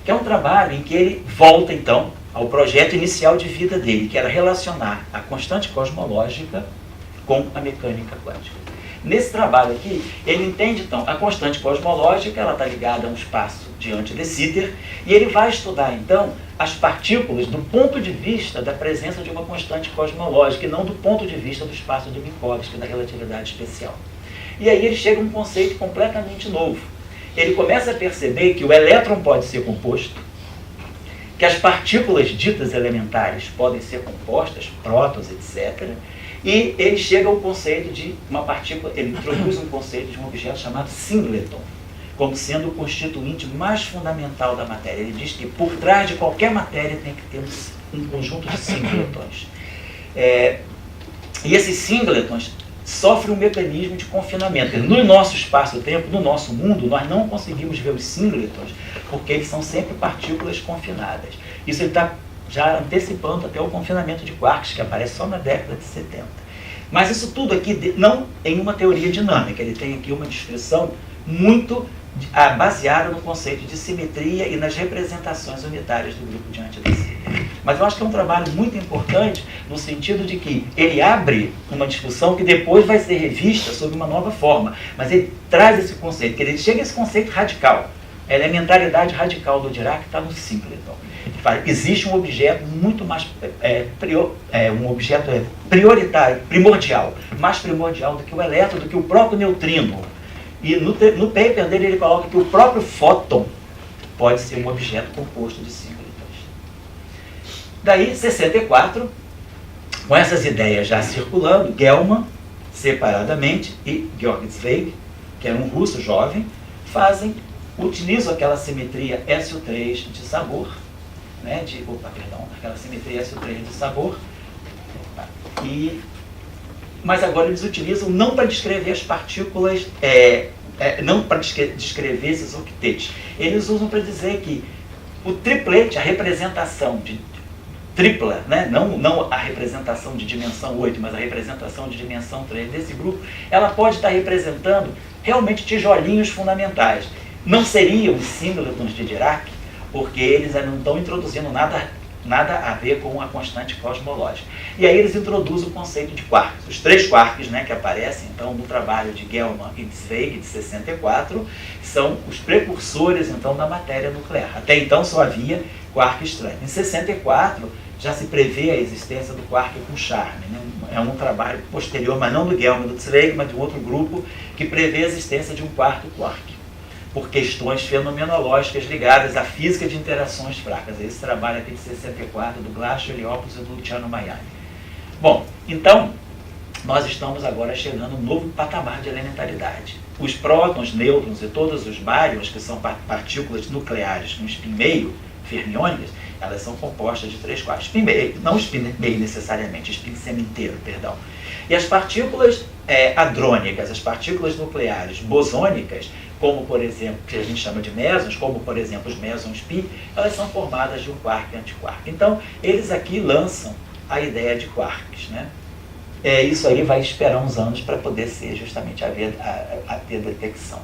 que é um trabalho em que ele volta então ao projeto inicial de vida dele, que era relacionar a constante cosmológica com a mecânica quântica. Nesse trabalho aqui, ele entende, então, a constante cosmológica, ela está ligada a um espaço diante de Sitter, e ele vai estudar, então, as partículas do ponto de vista da presença de uma constante cosmológica, e não do ponto de vista do espaço de Minkowski, da relatividade especial. E aí ele chega a um conceito completamente novo. Ele começa a perceber que o elétron pode ser composto, que as partículas ditas elementares podem ser compostas, prótons, etc. E ele chega ao conceito de uma partícula, ele introduz um conceito de um objeto chamado singleton. como sendo o constituinte mais fundamental da matéria. Ele diz que por trás de qualquer matéria tem que ter um conjunto de singletons. E esses singletons sofrem um mecanismo de confinamento. No nosso espaço-tempo, no nosso mundo, nós não conseguimos ver os singletons, porque eles são sempre partículas confinadas. Isso ele está já antecipando até o confinamento de quarks, que aparece só na década de 70. Mas isso tudo aqui não em uma teoria dinâmica, ele tem aqui uma descrição muito baseada no conceito de simetria e nas representações unitárias do grupo de antidescida. Mas eu acho que é um trabalho muito importante no sentido de que ele abre uma discussão que depois vai ser revista sob uma nova forma, mas ele traz esse conceito, que ele chega a esse conceito radical. A elementaridade radical do Dirac está no singleton. Existe um objeto muito mais um objeto prioritário, primordial, mais primordial do que o elétron, do que o próprio neutrino. E no paper dele ele coloca que o próprio fóton pode ser um objeto composto de singletons. Daí, 64, com essas ideias já circulando, Gell-Mann, separadamente, e Georg Zweig, que era um russo jovem, utilizam aquela simetria SO3 de Sabor, né, aquela simetria SO3 de Sabor, mas agora eles utilizam não para descrever as partículas, não para descrever esses octetes. Eles usam para dizer que o triplete, a representação de tripla, né, não a representação de dimensão 8, mas a representação de dimensão 3 desse grupo, ela pode estar representando realmente tijolinhos fundamentais. Não seriam os singletons de Dirac, porque eles não estão introduzindo nada a ver com a constante cosmológica. E aí eles introduzem o conceito de quarks. Os 3 quarks, né, que aparecem então no trabalho de Gell-Mann e de Zweig, de 64, são os precursores então da matéria nuclear. Até então só havia quark estranho. Em 64 já se prevê a existência do quark com charme, né? É um trabalho posterior, mas não do Gell-Mann e do Zweig, mas de um outro grupo que prevê a existência de um quarto quark, por questões fenomenológicas ligadas à física de interações fracas. Esse trabalho aqui de 64, do Glashow, Heliopoulos e do Luciano Maiani. Bom, então, nós estamos agora chegando a um novo patamar de elementaridade. Os prótons, nêutrons e todos os bárions, que são partículas nucleares com spin meio, fermiônicas, elas são compostas de 3 quarks. Spin meio, não spin meio necessariamente, spin semi-inteiro, perdão. E as partículas hadrônicas, as partículas nucleares bosônicas, como por exemplo, que a gente chama de mesons, como por exemplo os mesons π, elas são formadas de um quark e antiquark. Então, eles aqui lançam a ideia de quarks, né? Isso aí vai esperar uns anos para poder ser justamente a ter detecção.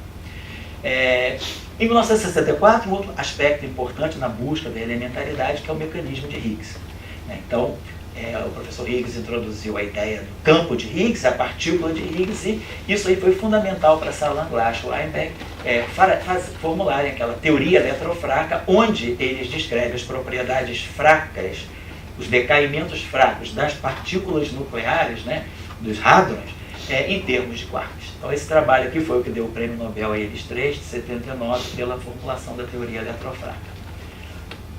Em 1964, um outro aspecto importante na busca da elementaridade, que é o mecanismo de Higgs. Então, o professor Higgs introduziu a ideia do campo de Higgs, a partícula de Higgs, e isso aí foi fundamental para Salan, Glashow e Einbeck formularem aquela teoria eletrofraca, onde eles descrevem as propriedades fracas, os decaimentos fracos das partículas nucleares, né, dos hadrons, em termos de quarks. Então esse trabalho aqui foi o que deu o prêmio Nobel a eles 3, de 79, pela formulação da teoria eletrofraca.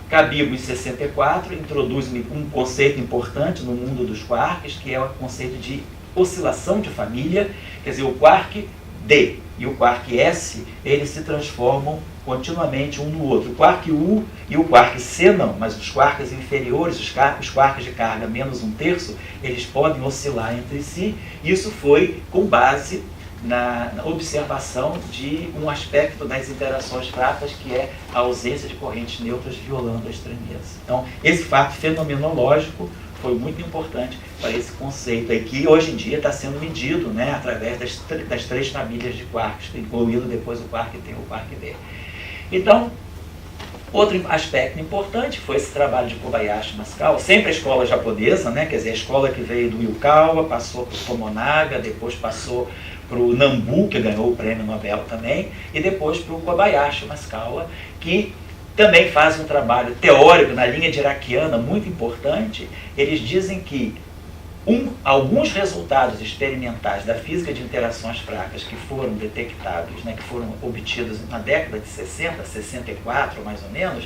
Cabibbo, em 64, introduz um conceito importante no mundo dos quarks, que é o conceito de oscilação de família. Quer dizer, o quark D e o quark S, eles se transformam continuamente um no outro. O quark U e o quark C não, mas os quarks inferiores, os quarks de carga menos 1/3, eles podem oscilar entre si. Isso foi com base na observação de um aspecto das interações fracas, que é a ausência de correntes neutras violando a extremeza. Então, esse fato fenomenológico foi muito importante para esse conceito aí, que hoje em dia está sendo medido, né, através das 3 famílias de quarks, incluindo depois o quark T e o quark D. Então, outro aspecto importante foi esse trabalho de Kobayashi e Maskawa, sempre a escola japonesa, né, quer dizer, a escola que veio do Yukawa, passou para o Tomonaga, depois passou para o Nambu, que ganhou o prêmio Nobel também, e depois para o Kobayashi e Maskawa, que também faz um trabalho teórico na linha diraciana muito importante. Eles dizem que alguns resultados experimentais da física de interações fracas que foram detectados, né, que foram obtidos na década de 60, 64 mais ou menos,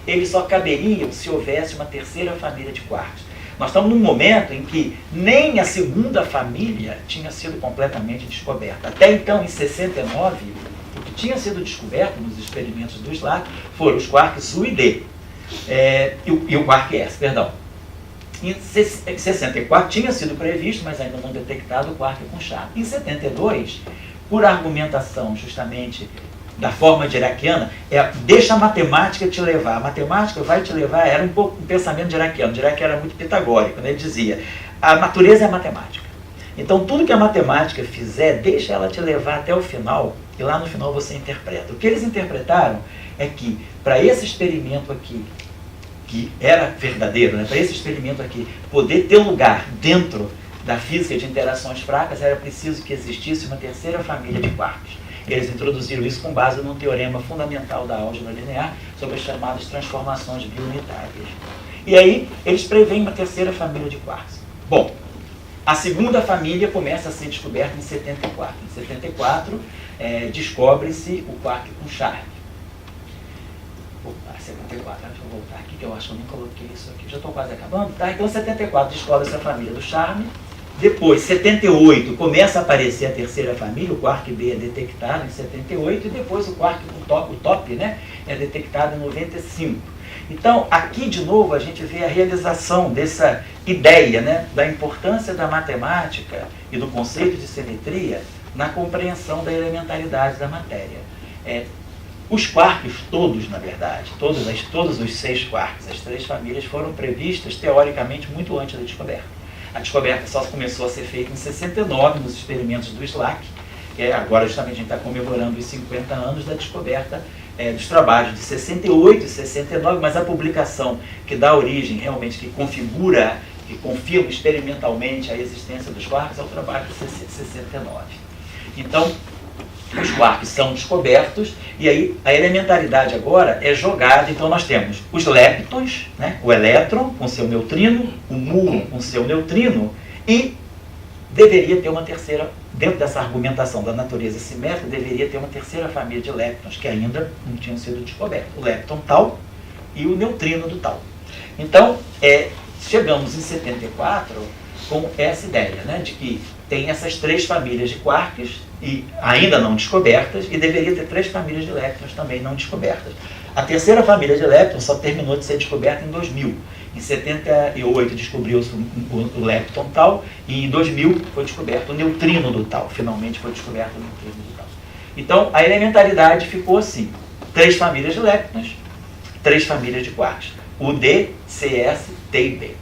eles só caberiam se houvesse uma terceira família de quarks. Nós estamos num momento em que nem a segunda família tinha sido completamente descoberta. Até então, em 69, o que que tinha sido descoberto nos experimentos do SLAC foram os quarks U e D, e o quark S, perdão. Em 64 tinha sido previsto, mas ainda não detectado, o quark com charme. Em 72, por argumentação justamente da forma diraquiana, deixa a matemática te levar. A matemática vai te levar, era um pouco um pensamento diraquiano. Dirac era muito pitagórico, né? Ele dizia, a natureza é a matemática. Então tudo que a matemática fizer, deixa ela te levar até o final, e lá no final você interpreta. O que eles interpretaram é que, para esse experimento aqui, que era verdadeiro, né? Para esse experimento aqui poder ter lugar dentro da física de interações fracas, era preciso que existisse uma terceira família de quarks. Eles introduziram isso com base num teorema fundamental da álgebra linear sobre as chamadas transformações biunitárias. E aí, eles preveem uma terceira família de quarks. Bom, a segunda família começa a ser descoberta em 74. Em 74, descobre-se o quark com charme. 74, deixa eu voltar aqui, que eu acho que eu nem coloquei isso aqui. Já estou quase acabando, tá? Então, 74 descobre-se a família do charme. Depois, 78, começa a aparecer a terceira família, o quark B é detectado em 78, e depois o quark, o top, né, é detectado em 95. Então, aqui de novo a gente vê a realização dessa ideia, né, da importância da matemática e do conceito de simetria na compreensão da elementaridade da matéria. Os quarks todos, na verdade, todos os 6 quarks, as 3 famílias, foram previstas teoricamente muito antes da descoberta. A descoberta só começou a ser feita em 69, nos experimentos do SLAC, que agora justamente a gente está comemorando os 50 anos da descoberta dos trabalhos de 68 e 69, mas a publicação que dá origem, realmente, que configura, que confirma experimentalmente a existência dos quarks, é o trabalho de 69. Então, os quarks são descobertos, e aí a elementaridade agora é jogada. Então nós temos os leptons, né, o elétron com seu neutrino, o muon com seu neutrino, e deveria ter uma terceira, dentro dessa argumentação da natureza simétrica, deveria ter uma terceira família de leptons, que ainda não tinham sido descobertos, o lepton tal e o neutrino do tal. Então, chegamos em 74 com essa ideia, né, de que tem essas 3 famílias de quarks, e ainda não descobertas, e deveria ter 3 famílias de leptons também não descobertas. A terceira família de leptons só terminou de ser descoberta em 2000. Em 78 descobriu-se o lepton tal, e em 2000 foi descoberto o neutrino do tal. Finalmente foi descoberto o neutrino do tal. Então, a elementaridade ficou assim: 3 famílias de leptons, 3 famílias de quarks. U, D, C, S, T e B.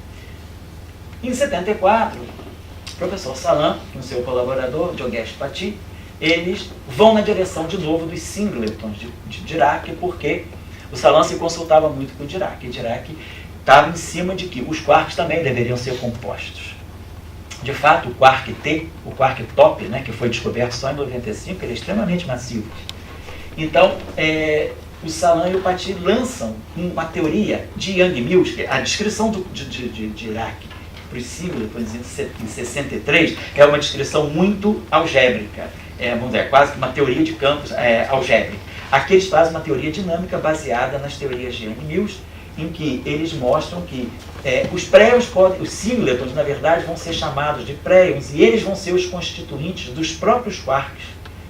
Em 74, o professor Salam, com seu colaborador, Yogesh Patil, eles vão na direção, de novo, dos singletons de Dirac, porque o Salam se consultava muito com o Dirac. E Dirac estava em cima de que os quarks também deveriam ser compostos. De fato, o quark T, o quark top, né, que foi descoberto só em 95, ele é extremamente massivo. Então, o Salam e o Patil lançam uma teoria de Yang-Mills, que a descrição de Dirac para os singletons em 63 é uma descrição muito algébrica. Vamos dizer, quase que uma teoria de campos algébrica. Aqui eles fazem uma teoria dinâmica baseada nas teorias de Yang-Mills, em que eles mostram que os préons os singletons, na verdade, vão ser chamados de préons, e eles vão ser os constituintes dos próprios quarks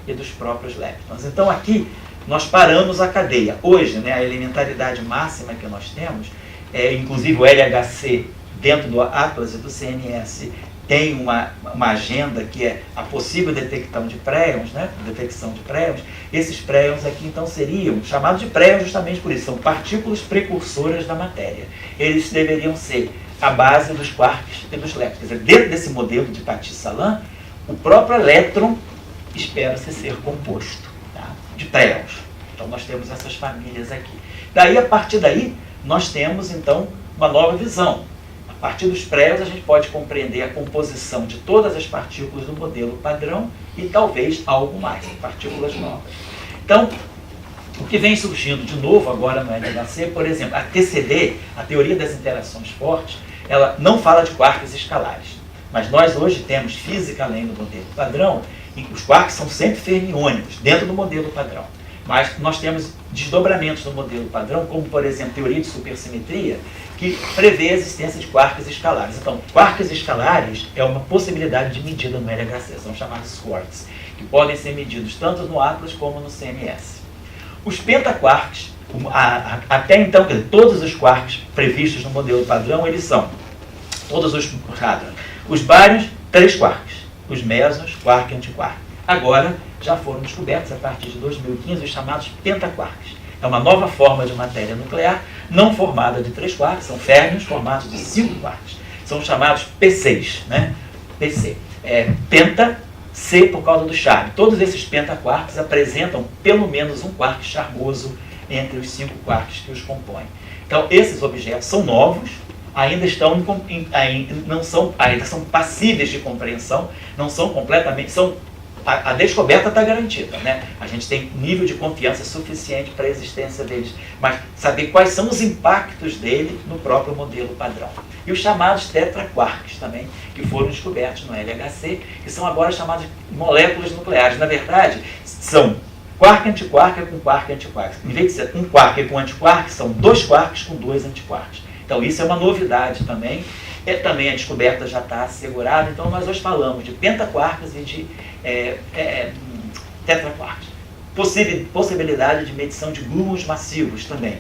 e dos próprios leptons. Então aqui nós paramos a cadeia. Hoje, né, a elementaridade máxima que nós temos, inclusive o LHC, dentro do Atlas e do CNS, tem uma agenda que é a possível detecção de préons, né? Detecção de préons. Esses préons aqui, então, seriam chamados de préons justamente por isso, são partículas precursoras da matéria. Eles deveriam ser a base dos quarks e dos leptons. Quer dizer, dentro desse modelo de Patil-Salam, o próprio elétron espera-se ser composto, tá, de préons. Então, nós temos essas famílias aqui. Daí, a partir daí, nós temos, então, uma nova visão. A partir dos préons, a gente pode compreender a composição de todas as partículas do modelo padrão e talvez algo mais, partículas novas. Então, o que vem surgindo de novo agora no LHC, por exemplo, a TCD, a teoria das interações fortes, ela não fala de quarks escalares. Mas nós hoje temos física além do modelo padrão, e os quarks são sempre fermiônicos, dentro do modelo padrão. Mas nós temos desdobramentos no modelo padrão, como, por exemplo, teoria de supersimetria, que prevê a existência de quarks escalares. Então, quarks escalares é uma possibilidade de medida no LHC, são chamados quarks, que podem ser medidos tanto no Atlas como no CMS. Os pentaquarks, até então, todos os quarks previstos no modelo padrão, eles são, todos os hadrons, os bárions, 3 quarks, os mesons, quark e antiquark. Agora, já foram descobertos, a partir de 2015, os chamados pentaquarks. É uma nova forma de matéria nuclear, não formada de 3 quarks, são férmions formados de 5 quarks. São chamados P6, né? PC. Penta, C por causa do charme. Todos esses pentaquarks apresentam pelo menos um quark charmoso entre os 5 quarks que os compõem. Então, esses objetos são novos, ainda são passíveis de compreensão, não são completamente... A descoberta está garantida, né? A gente tem nível de confiança suficiente para a existência deles, mas saber quais são os impactos dele no próprio modelo padrão. E os chamados tetraquarks também, que foram descobertos no LHC, que são agora chamados moléculas nucleares. Na verdade, são quark-antiquark com quark-antiquark. Em vez de ser um quark com antiquark, são 2 quarks com 2 antiquarks. Então isso é uma novidade também. Também a descoberta já está assegurada. Então nós hoje falamos de pentaquarks e de tetraquarks. Possibilidade de medição de gluons massivos também.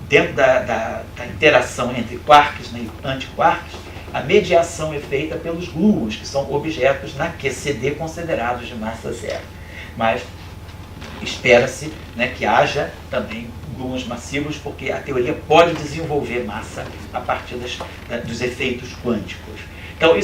Dentro da interação entre quarks e antiquarks, a mediação é feita pelos gluons, que são objetos na QCD considerados de massa zero. Mas espera-se, né, que haja também gluons massivos, porque a teoria pode desenvolver massa a partir dos efeitos quânticos. Então,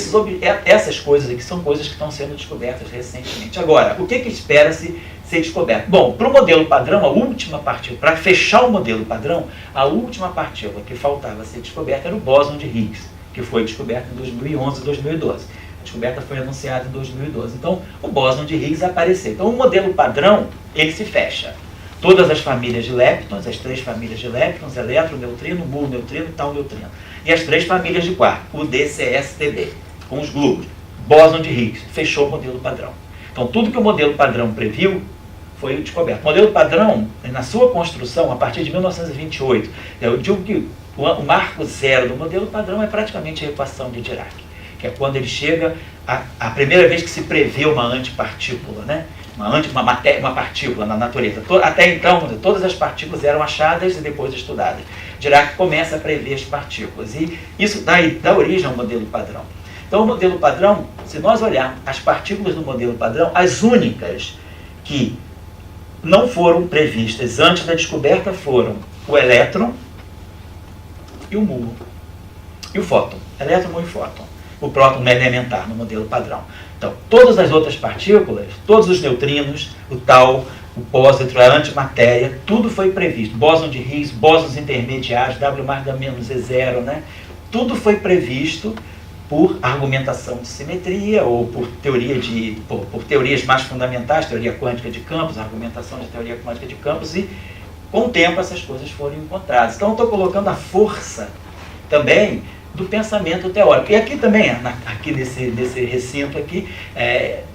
essas coisas aqui são coisas que estão sendo descobertas recentemente. Agora, o que espera-se ser descoberto? Bom, para o modelo padrão, a última partícula, para fechar o modelo padrão, a última partícula que faltava ser descoberta era o bóson de Higgs, que foi descoberto em 2011 e 2012. A descoberta foi anunciada em 2012. Então, o bóson de Higgs apareceu. Então, o modelo padrão, ele se fecha. Todas as famílias de leptons, as 3 famílias de leptons, elétron, neutrino, muon, neutrino e tal neutrino. E as 3 famílias de quark, o D, C, S, T, B, com os gluons. Bóson de Higgs, fechou o modelo padrão. Então, tudo que o modelo padrão previu foi descoberto. O modelo padrão, na sua construção, a partir de 1928, eu digo que o marco zero do modelo padrão é praticamente a equação de Dirac, que é quando ele chega a primeira vez que se prevê uma antipartícula, né? Uma partícula na natureza. Até então, todas as partículas eram achadas e depois estudadas. Dirac começa a prever as partículas, e isso dá origem ao modelo padrão. Então, o modelo padrão, se nós olharmos as partículas do modelo padrão, as únicas que não foram previstas antes da descoberta foram o elétron e o muon, e o fóton. Elétron, muon e fóton. O próton é elementar no modelo padrão. Então, todas as outras partículas, todos os neutrinos, o tal, o pósitron, a antimatéria, tudo foi previsto. Bóson de Higgs, bósons intermediários, W mais da menos E0, né? Tudo foi previsto por argumentação de simetria ou por teorias mais fundamentais, teoria quântica de campos, argumentação de teoria quântica de campos, e com o tempo essas coisas foram encontradas. Então, eu estou colocando a força também do pensamento teórico. E aqui também, aqui nesse recinto aqui,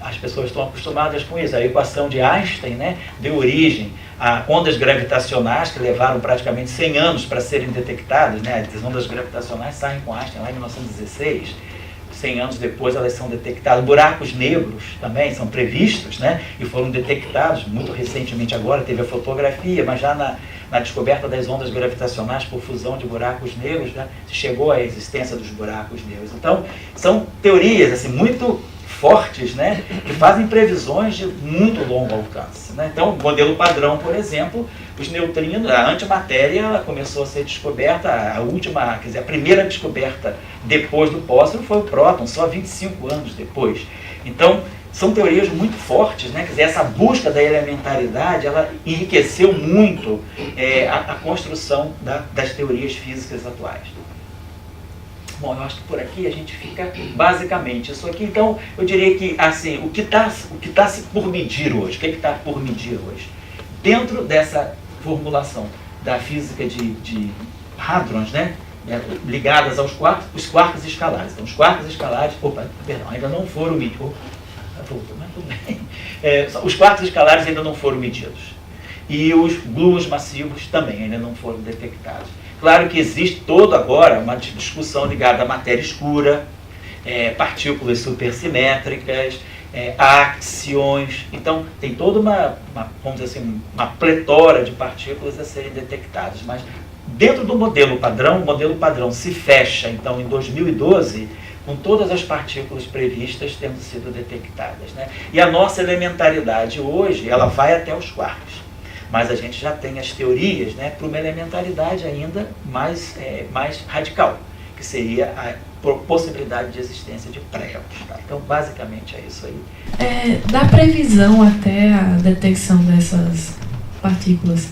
as pessoas estão acostumadas com isso. A equação de Einstein, né, deu origem a ondas gravitacionais que levaram praticamente 100 anos para serem detectadas, né? As ondas gravitacionais saem com Einstein lá em 1916. 100 anos depois elas são detectadas. Buracos negros também são previstos, né? E foram detectados muito recentemente agora, teve a fotografia, mas já na descoberta das ondas gravitacionais por fusão de buracos negros, né, se chegou à existência dos buracos negros. Então, são teorias assim, muito fortes, né, que fazem previsões de muito longo alcance, né? Então, o modelo padrão, por exemplo, os neutrinos, a antimatéria, ela começou a ser descoberta, a primeira descoberta depois do pósitron foi o próton, só 25 anos depois. Então, são teorias muito fortes, né? Quer dizer, essa busca da elementaridade, ela enriqueceu muito a construção das teorias físicas atuais. Bom, eu acho que por aqui a gente fica basicamente isso aqui. Então, eu diria que, assim, o que está se por medir hoje, o que está por medir hoje? Dentro dessa formulação da física de hadrons, né, ligadas aos quarks, os quarks escalares. Então, os quarks escalares, ainda não foram medidos. Mas tudo bem. Os quarks escalares ainda não foram medidos. e os gluons massivos também ainda não foram detectados. Claro que existe todo agora uma discussão ligada à matéria escura, partículas supersimétricas, áxions. Então, tem toda vamos dizer assim, uma pletora de partículas a serem detectadas. Mas, dentro do modelo padrão, o modelo padrão se fecha, então, em 2012, com todas as partículas previstas tendo sido detectadas, né? E a nossa elementaridade hoje, ela vai até os quarks. Mas a gente já tem as teorias, né, para uma elementaridade ainda mais radical, que seria a possibilidade de existência de pré-éons. Tá? Então, basicamente, é isso aí. Da previsão até a detecção dessas partículas,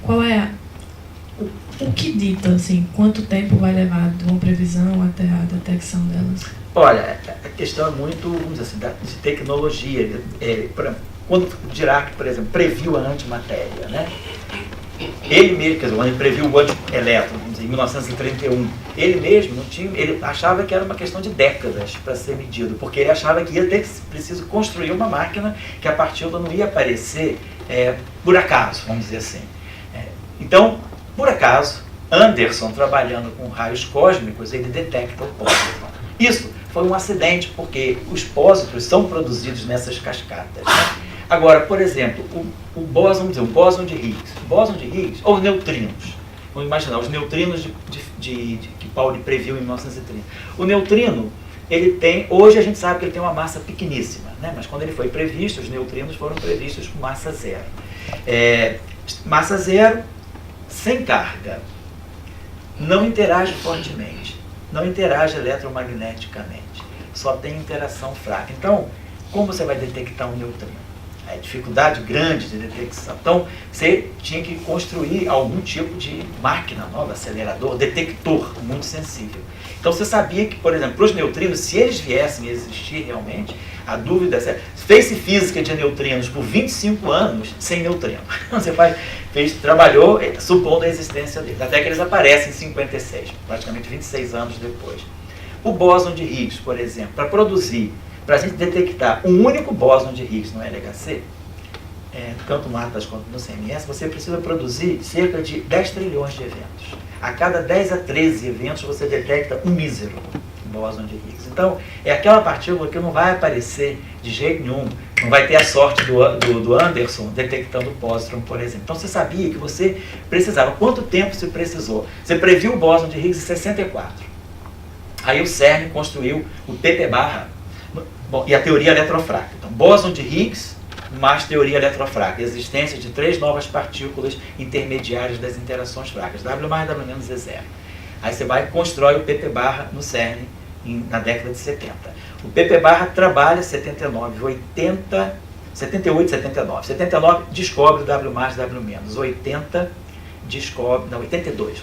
qual é o que dita, assim, quanto tempo vai levar de uma previsão até a detecção delas? Olha, a questão é muito, vamos dizer assim, de tecnologia. Quando Dirac, por exemplo, previu a antimatéria, né? Ele mesmo, quer dizer, quando ele previu o antielétron, vamos dizer, em 1931, ele mesmo não tinha, ele achava que era uma questão de décadas para ser medido, porque ele achava que ia ter preciso construir uma máquina que a partícula não ia aparecer por acaso, vamos dizer assim. Então, por acaso, Anderson, trabalhando com raios cósmicos, ele detecta o pósitron. Isso foi um acidente, porque os pósitrons são produzidos nessas cascatas, né? Agora, por exemplo, o bóson de Higgs. Bóson de Higgs, ou neutrinos. Vamos imaginar, os neutrinos que Pauli previu em 1930. O neutrino, ele tem, hoje a gente sabe que ele tem uma massa pequeníssima, né? Mas quando ele foi previsto, os neutrinos foram previstos com massa zero. Massa zero, sem carga. Não interage fortemente. Não interage eletromagneticamente. Só tem interação fraca. Então, como você vai detectar um neutrino? Dificuldade grande de detecção. Então, você tinha que construir algum tipo de máquina nova, acelerador, detector muito sensível. Então, você sabia que, por exemplo, para os neutrinos, se eles viessem a existir realmente, a dúvida é, fez-se física de neutrinos por 25 anos sem neutrino. Você trabalhou supondo a existência deles, até que eles aparecem em 56, praticamente 26 anos depois. O bóson de Higgs, por exemplo, para a gente detectar um único bóson de Higgs no LHC, tanto no Atlas quanto no CMS, você precisa produzir cerca de 10 trilhões de eventos. A cada 10 a 13 eventos você detecta um mísero bóson de Higgs. Então, é aquela partícula que não vai aparecer de jeito nenhum, não vai ter a sorte do Anderson detectando o pósitron, por exemplo. Então, você sabia que você precisava. Quanto tempo você precisou? Você previu o bóson de Higgs em 64. Aí o CERN construiu o pp-barra. Bom, e a teoria eletrofraca. Então, bóson de Higgs mais teoria eletrofraca. Existência de 3 novas partículas intermediárias das interações fracas. W mais W menos é zero. Aí você vai e constrói o pp-barra no CERN na década de 70. O pp-barra trabalha 79, 80, 78, 79. 79 descobre o W mais W menos. 80 descobre, não, 82,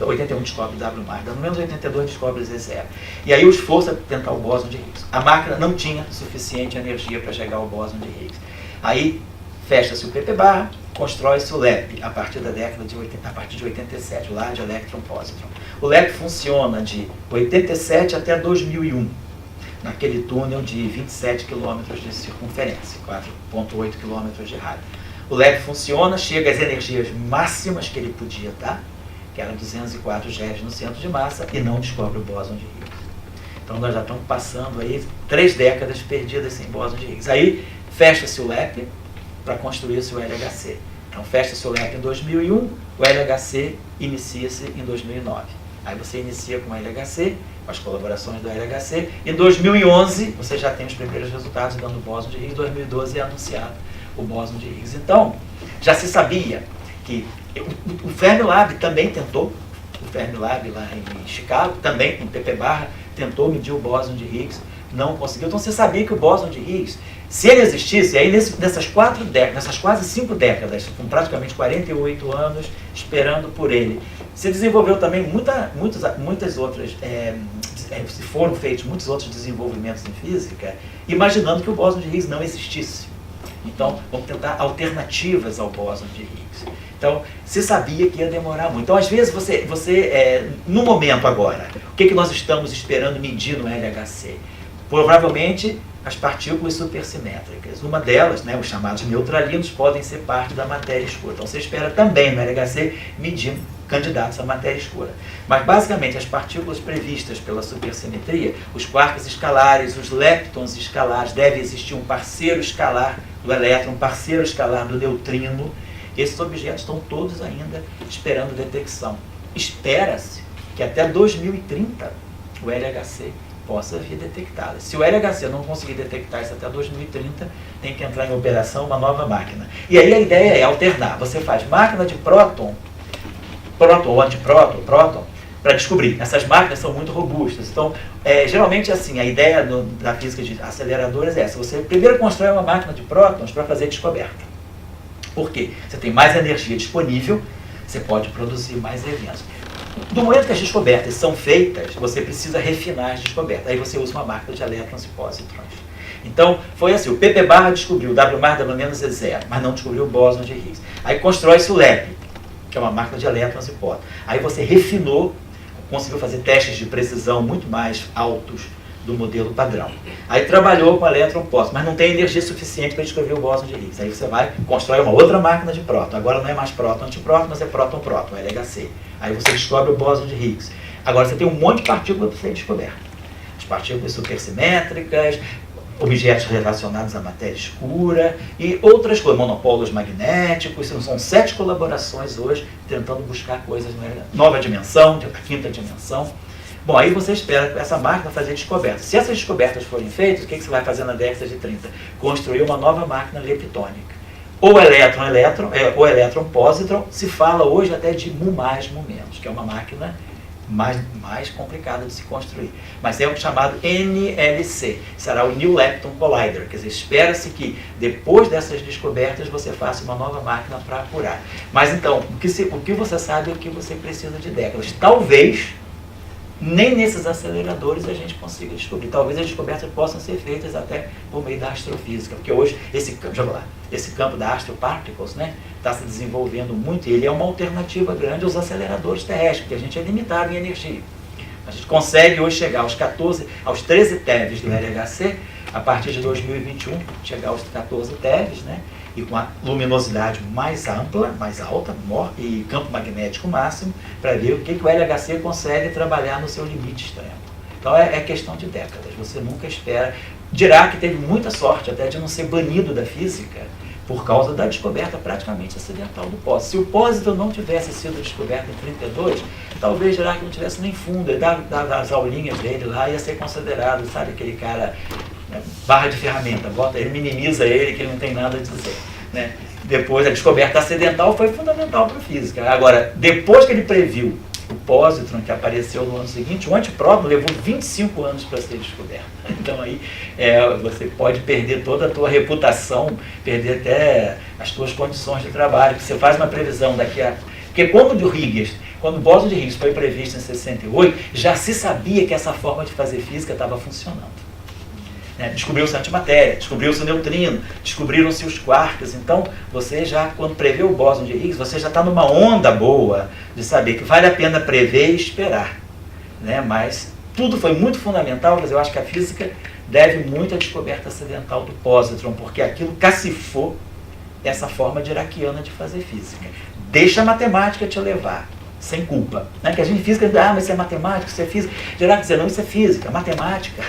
81 descobre W mais, no menos 82 descobre Z0. E aí o esforço é tentar o bóson de Higgs. A máquina não tinha suficiente energia para chegar ao bóson de Higgs. Aí fecha-se o pp-barra, constrói-se o LEP a partir da década de 80, a partir de 87, o Large Electron Positron. O LEP funciona de 87 até 2001, naquele túnel de 27 km de circunferência, 4,8 km de rádio. O LEP funciona, chega às energias máximas que ele podia dar, que eram 204 GeV no centro de massa, e não descobre o bóson de Higgs. Então nós já estamos passando aí 3 décadas perdidas sem bóson de Higgs. Aí fecha-se o LEP para construir-se o LHC. Então fecha-se o LEP em 2001, o LHC inicia-se em 2009. Aí você inicia com o LHC, com as colaborações do LHC. Em 2011 você já tem os primeiros resultados dando o bóson de Higgs. Em 2012 é anunciado o bóson de Higgs. Então, já se sabia que o Fermilab também tentou, o Fermilab lá em Chicago, também com pp-barra, tentou medir o bóson de Higgs, não conseguiu. Então você sabia que o bóson de Higgs, se ele existisse, aí nessas quase 5 décadas, com praticamente 48 anos esperando por ele, se desenvolveu também muitas outras, se foram feitos muitos outros desenvolvimentos em física, imaginando que o bóson de Higgs não existisse. Então, vamos tentar alternativas ao bóson de Higgs. Então, se sabia que ia demorar muito. Então, às vezes, no momento agora, o que nós estamos esperando medir no LHC? Provavelmente, as partículas supersimétricas. Uma delas, né, os chamados neutralinos, podem ser parte da matéria escura. Então você espera também no LHC medir candidatos à matéria escura. Mas basicamente as partículas previstas pela supersimetria, os quarks escalares, os leptons escalares, deve existir um parceiro escalar do elétron, um parceiro escalar do neutrino. Esses objetos estão todos ainda esperando detecção. Espera-se que até 2030 o LHC possa vir detectá-las. Se o LHC não conseguir detectar isso até 2030, tem que entrar em operação uma nova máquina. E aí a ideia é alternar. Você faz máquina de próton, ou antipróton, próton, para descobrir. Essas máquinas são muito robustas. Então, geralmente, assim, a ideia da física de aceleradores é essa. Você primeiro constrói uma máquina de prótons para fazer descoberta. Por quê? Você tem mais energia disponível, você pode produzir mais eventos. Do momento que as descobertas são feitas, você precisa refinar as descobertas. Aí você usa uma máquina de elétrons e pósitrons. Então, foi assim, o PP Barra descobriu o W mais W menos é zero, mas não descobriu o bóson de Higgs. Aí constrói-se o LEP, que é uma máquina de elétrons e pósitrons. Aí você refinou, conseguiu fazer testes de precisão muito mais altos do modelo padrão. Aí trabalhou com elétron pósitron, mas não tem energia suficiente para descobrir o bóson de Higgs. Aí você vai constrói uma outra máquina de próton. Agora não é mais próton antipróton, mas é próton-próton, LHC. Aí você descobre o bóson de Higgs. Agora você tem um monte de partículas para ser descoberto. As partículas supersimétricas, objetos relacionados à matéria escura e outras coisas, monopolos magnéticos. São 7 colaborações hoje tentando buscar coisas na nova dimensão, a quinta dimensão. Bom, aí você espera essa máquina fazer descobertas. Se essas descobertas forem feitas, o que você vai fazer na década de 30? Construir uma nova máquina leptônica. Ou ou elétron-pósitron, se fala hoje até de mu mais, mu menos, que é uma máquina mais complicada de se construir. Mas é o chamado NLC, será o New Lepton Collider, quer dizer, espera-se que depois dessas descobertas você faça uma nova máquina para apurar. Mas então, o que você sabe é que você precisa de décadas. Talvez nem nesses aceleradores a gente consiga descobrir. Talvez as descobertas possam ser feitas até por meio da astrofísica, porque hoje esse campo da astroparticles, né, está se desenvolvendo muito e ele é uma alternativa grande aos aceleradores terrestres, porque a gente é limitado em energia. A gente consegue hoje chegar aos 13 TeVs do LHC, a partir de 2021, chegar aos 14 TeVs, né, e com a luminosidade mais ampla, mais alta, e campo magnético máximo, para ver o que o LHC consegue trabalhar no seu limite extremo. Então é questão de décadas, você nunca espera. Dirac teve muita sorte até de não ser banido da física por causa da descoberta praticamente acidental do pósitron. Se o pósitron não tivesse sido descoberto em 32, talvez Dirac não tivesse nem fundo, ele dava as aulinhas dele lá, ia ser considerado, sabe, aquele cara, né, barra de ferramenta, ele minimiza ele, que ele não tem nada a dizer, né? Depois a descoberta acidental foi fundamental para a física. Agora, depois que ele previu o pósitron, que apareceu no ano seguinte, o antipróton levou 25 anos para ser descoberto. Então aí você pode perder toda a tua reputação, perder até as tuas condições de trabalho, porque você faz uma previsão daqui a... Porque quando o bóson de Higgs foi previsto em 68, já se sabia que essa forma de fazer física estava funcionando. Descobriu-se a antimatéria, descobriu-se o neutrino, descobriram-se os quarks. Então, você já, quando prevê o bóson de Higgs, você já está numa onda boa de saber que vale a pena prever e esperar, né? Mas tudo foi muito fundamental, mas eu acho que a física deve muito à descoberta acidental do pósitron, porque aquilo cacifou essa forma diraquiana de fazer física. Deixa a matemática te levar, sem culpa, né? Que a gente física diz, mas isso é matemática, isso é física. Dirac diz, não, isso é física, matemática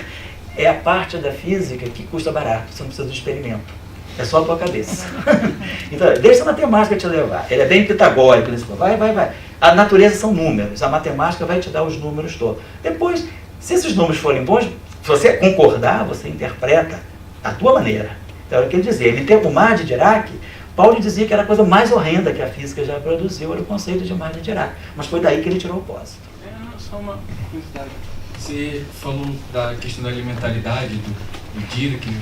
é a parte da física que custa barato, você não precisa do experimento. É só a tua cabeça. Então, deixa a matemática te levar. Ele é bem pitagórico nesse ponto. Vai. A natureza são números, a matemática vai te dar os números todos. Depois, se esses números forem bons, se você concordar, você interpreta a tua maneira. Então, era o que ele dizia. O mar de Dirac, Paulo dizia que era a coisa mais horrenda que a física já produziu, era o conceito de mar de Dirac. Mas foi daí que ele tirou o pósitron. Só uma curiosidade. Você falou da questão da elementaridade do Dirac, né?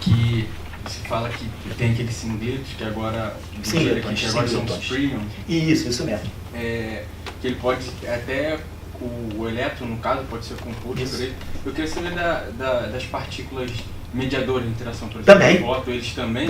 Que se fala que tem aqueles sindetos que agora, que agora são os prions. Isso mesmo. Que ele pode, até o elétron, no caso, pode ser composto por ele. Eu queria saber das partículas mediadoras de interação, por exemplo. Também. Fóton, eles também?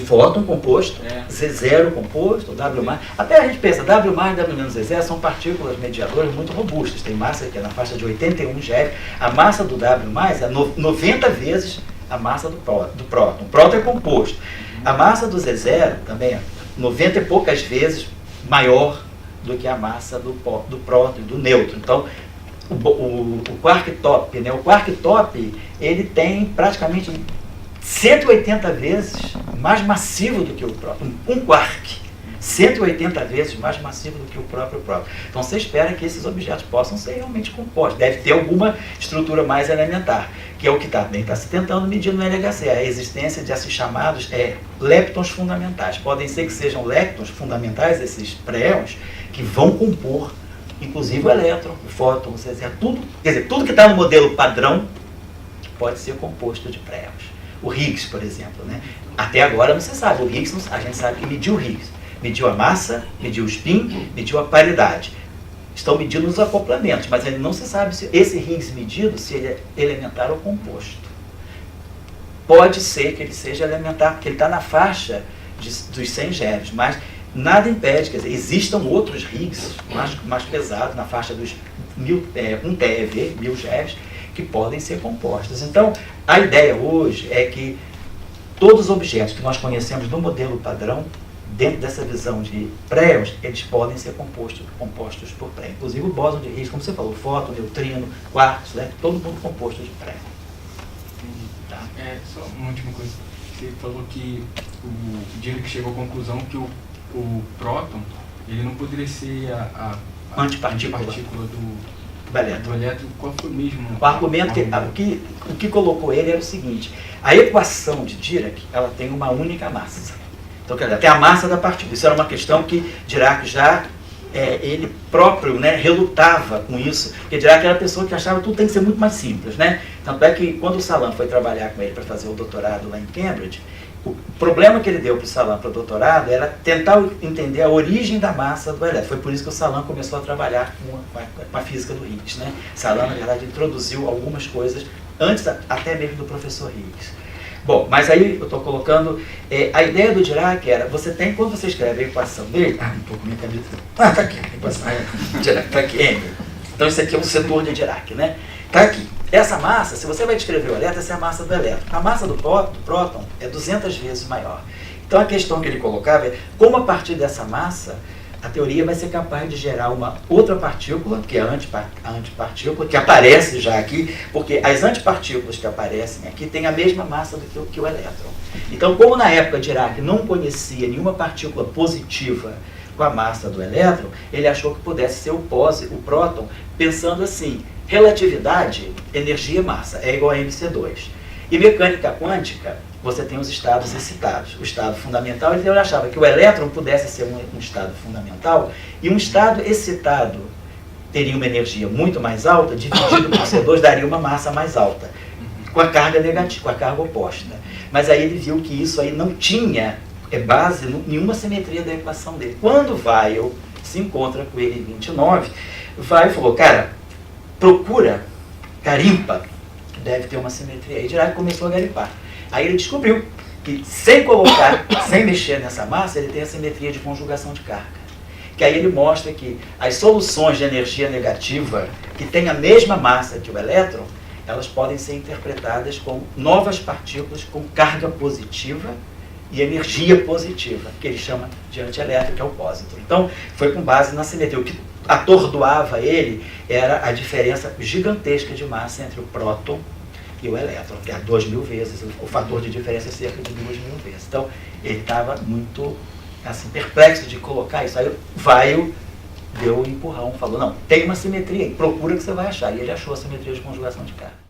Fóton composto, Z0 composto, W+. Até a gente pensa, W+, W- Z0 são partículas mediadoras muito robustas. Tem massa que é na faixa de 81 GeV. A massa do W+, é 90 vezes a massa do próton. O próton é composto. A massa do Z0 também é 90 e poucas vezes maior do que a massa do próton e do nêutron. Então, o quark top, né? O quark top, ele tem praticamente 180 vezes mais massivo do que o próton. Um quark, 180 vezes mais massivo do que o próprio próton. Então você espera que esses objetos possam ser realmente compostos. Deve ter alguma estrutura mais elementar, que é o que também está se tentando medir no LHC, a existência de assim chamados leptons fundamentais. Podem ser que sejam leptons fundamentais, esses pré-éons, que vão compor, inclusive o elétron, o fóton, tudo que está no modelo padrão pode ser composto de pré-éons. O Higgs, por exemplo, né? Até agora não se sabe. O Higgs, a gente sabe que mediu o Higgs. Mediu a massa, mediu o spin, mediu a paridade. Estão medindo os acoplamentos, mas ainda não se sabe se esse Higgs medido, se ele é elementar ou composto. Pode ser que ele seja elementar, porque ele está na faixa dos 100 GeV, mas nada impede, quer dizer, existam outros Higgs mais pesados, na faixa dos 1 TeV, 1000 GeV, que podem ser compostos. Então, a ideia hoje é que todos os objetos que nós conhecemos do modelo padrão, dentro dessa visão de pré-éons, eles podem ser compostos por pré. Inclusive o bóson de Higgs, como você falou, fóton, neutrino, quarks, né? Todo mundo composto de pré. Tá. Só uma última coisa. Você falou que o Dirac chegou à conclusão que o próton, ele não poderia ser a antipartícula do elétron. Qual foi o mesmo? O argumento, o que colocou ele era o seguinte: a equação de Dirac, ela tem uma única massa. Então, quer dizer, tem a massa da partícula. Isso era uma questão que Dirac já, ele próprio, né, relutava com isso, porque Dirac era a pessoa que achava que tudo tem que ser muito mais simples, né? Tanto é que quando o Salam foi trabalhar com ele para fazer o doutorado lá em Cambridge, o problema que ele deu para o Salam para o doutorado era tentar entender a origem da massa do elétron. Foi por isso que o Salam começou a trabalhar com a física do Higgs, né? Salam, na verdade, introduziu algumas coisas antes até mesmo do professor Higgs. Bom, mas aí eu estou colocando, a ideia do Dirac era, você tem, quando você escreve a equação dele, um pouco minha cabeça, está aqui, a equação, Dirac, está aqui, M. Então isso aqui é um setor de Dirac, né? Está aqui. Essa massa, se você vai descrever o elétron, essa é a massa do elétron. A massa do próton é 200 vezes maior. Então a questão que ele colocava é, como a partir dessa massa, a teoria vai ser capaz de gerar uma outra partícula, que é a antipartícula, que aparece já aqui, porque as antipartículas que aparecem aqui têm a mesma massa do que o elétron. Então, como na época Dirac não conhecia nenhuma partícula positiva com a massa do elétron, ele achou que pudesse ser o próton, pensando assim: relatividade, energia, massa, é igual a mc2. E mecânica quântica, você tem os estados excitados. O estado fundamental, ele achava que o elétron pudesse ser um estado fundamental, e um estado excitado teria uma energia muito mais alta, dividido por C2 daria uma massa mais alta, com a carga negativa, com a carga oposta. Mas aí ele viu que isso aí não tinha base, nenhuma simetria da equação dele. Quando Weyl se encontra com ele em 29, Weyl falou: cara, procura, garimpa, que deve ter uma simetria. Aí Dirac começou a garimpar. Aí ele descobriu que sem mexer nessa massa, ele tem a simetria de conjugação de carga. Que aí ele mostra que as soluções de energia negativa, que têm a mesma massa que o elétron, elas podem ser interpretadas como novas partículas com carga positiva e energia positiva, que ele chama de antielétron, que é o pósitron. Então, foi com base na simetria. O que atordoava ele era a diferença gigantesca de massa entre o próton e o elétron, que é 2.000 vezes, o fator de diferença é cerca de 2.000 vezes. Então, ele estava muito assim, perplexo de colocar isso. Aí o Weyl deu um empurrão, falou: não, tem uma simetria aí, procura que você vai achar. E ele achou a simetria de conjugação de carga.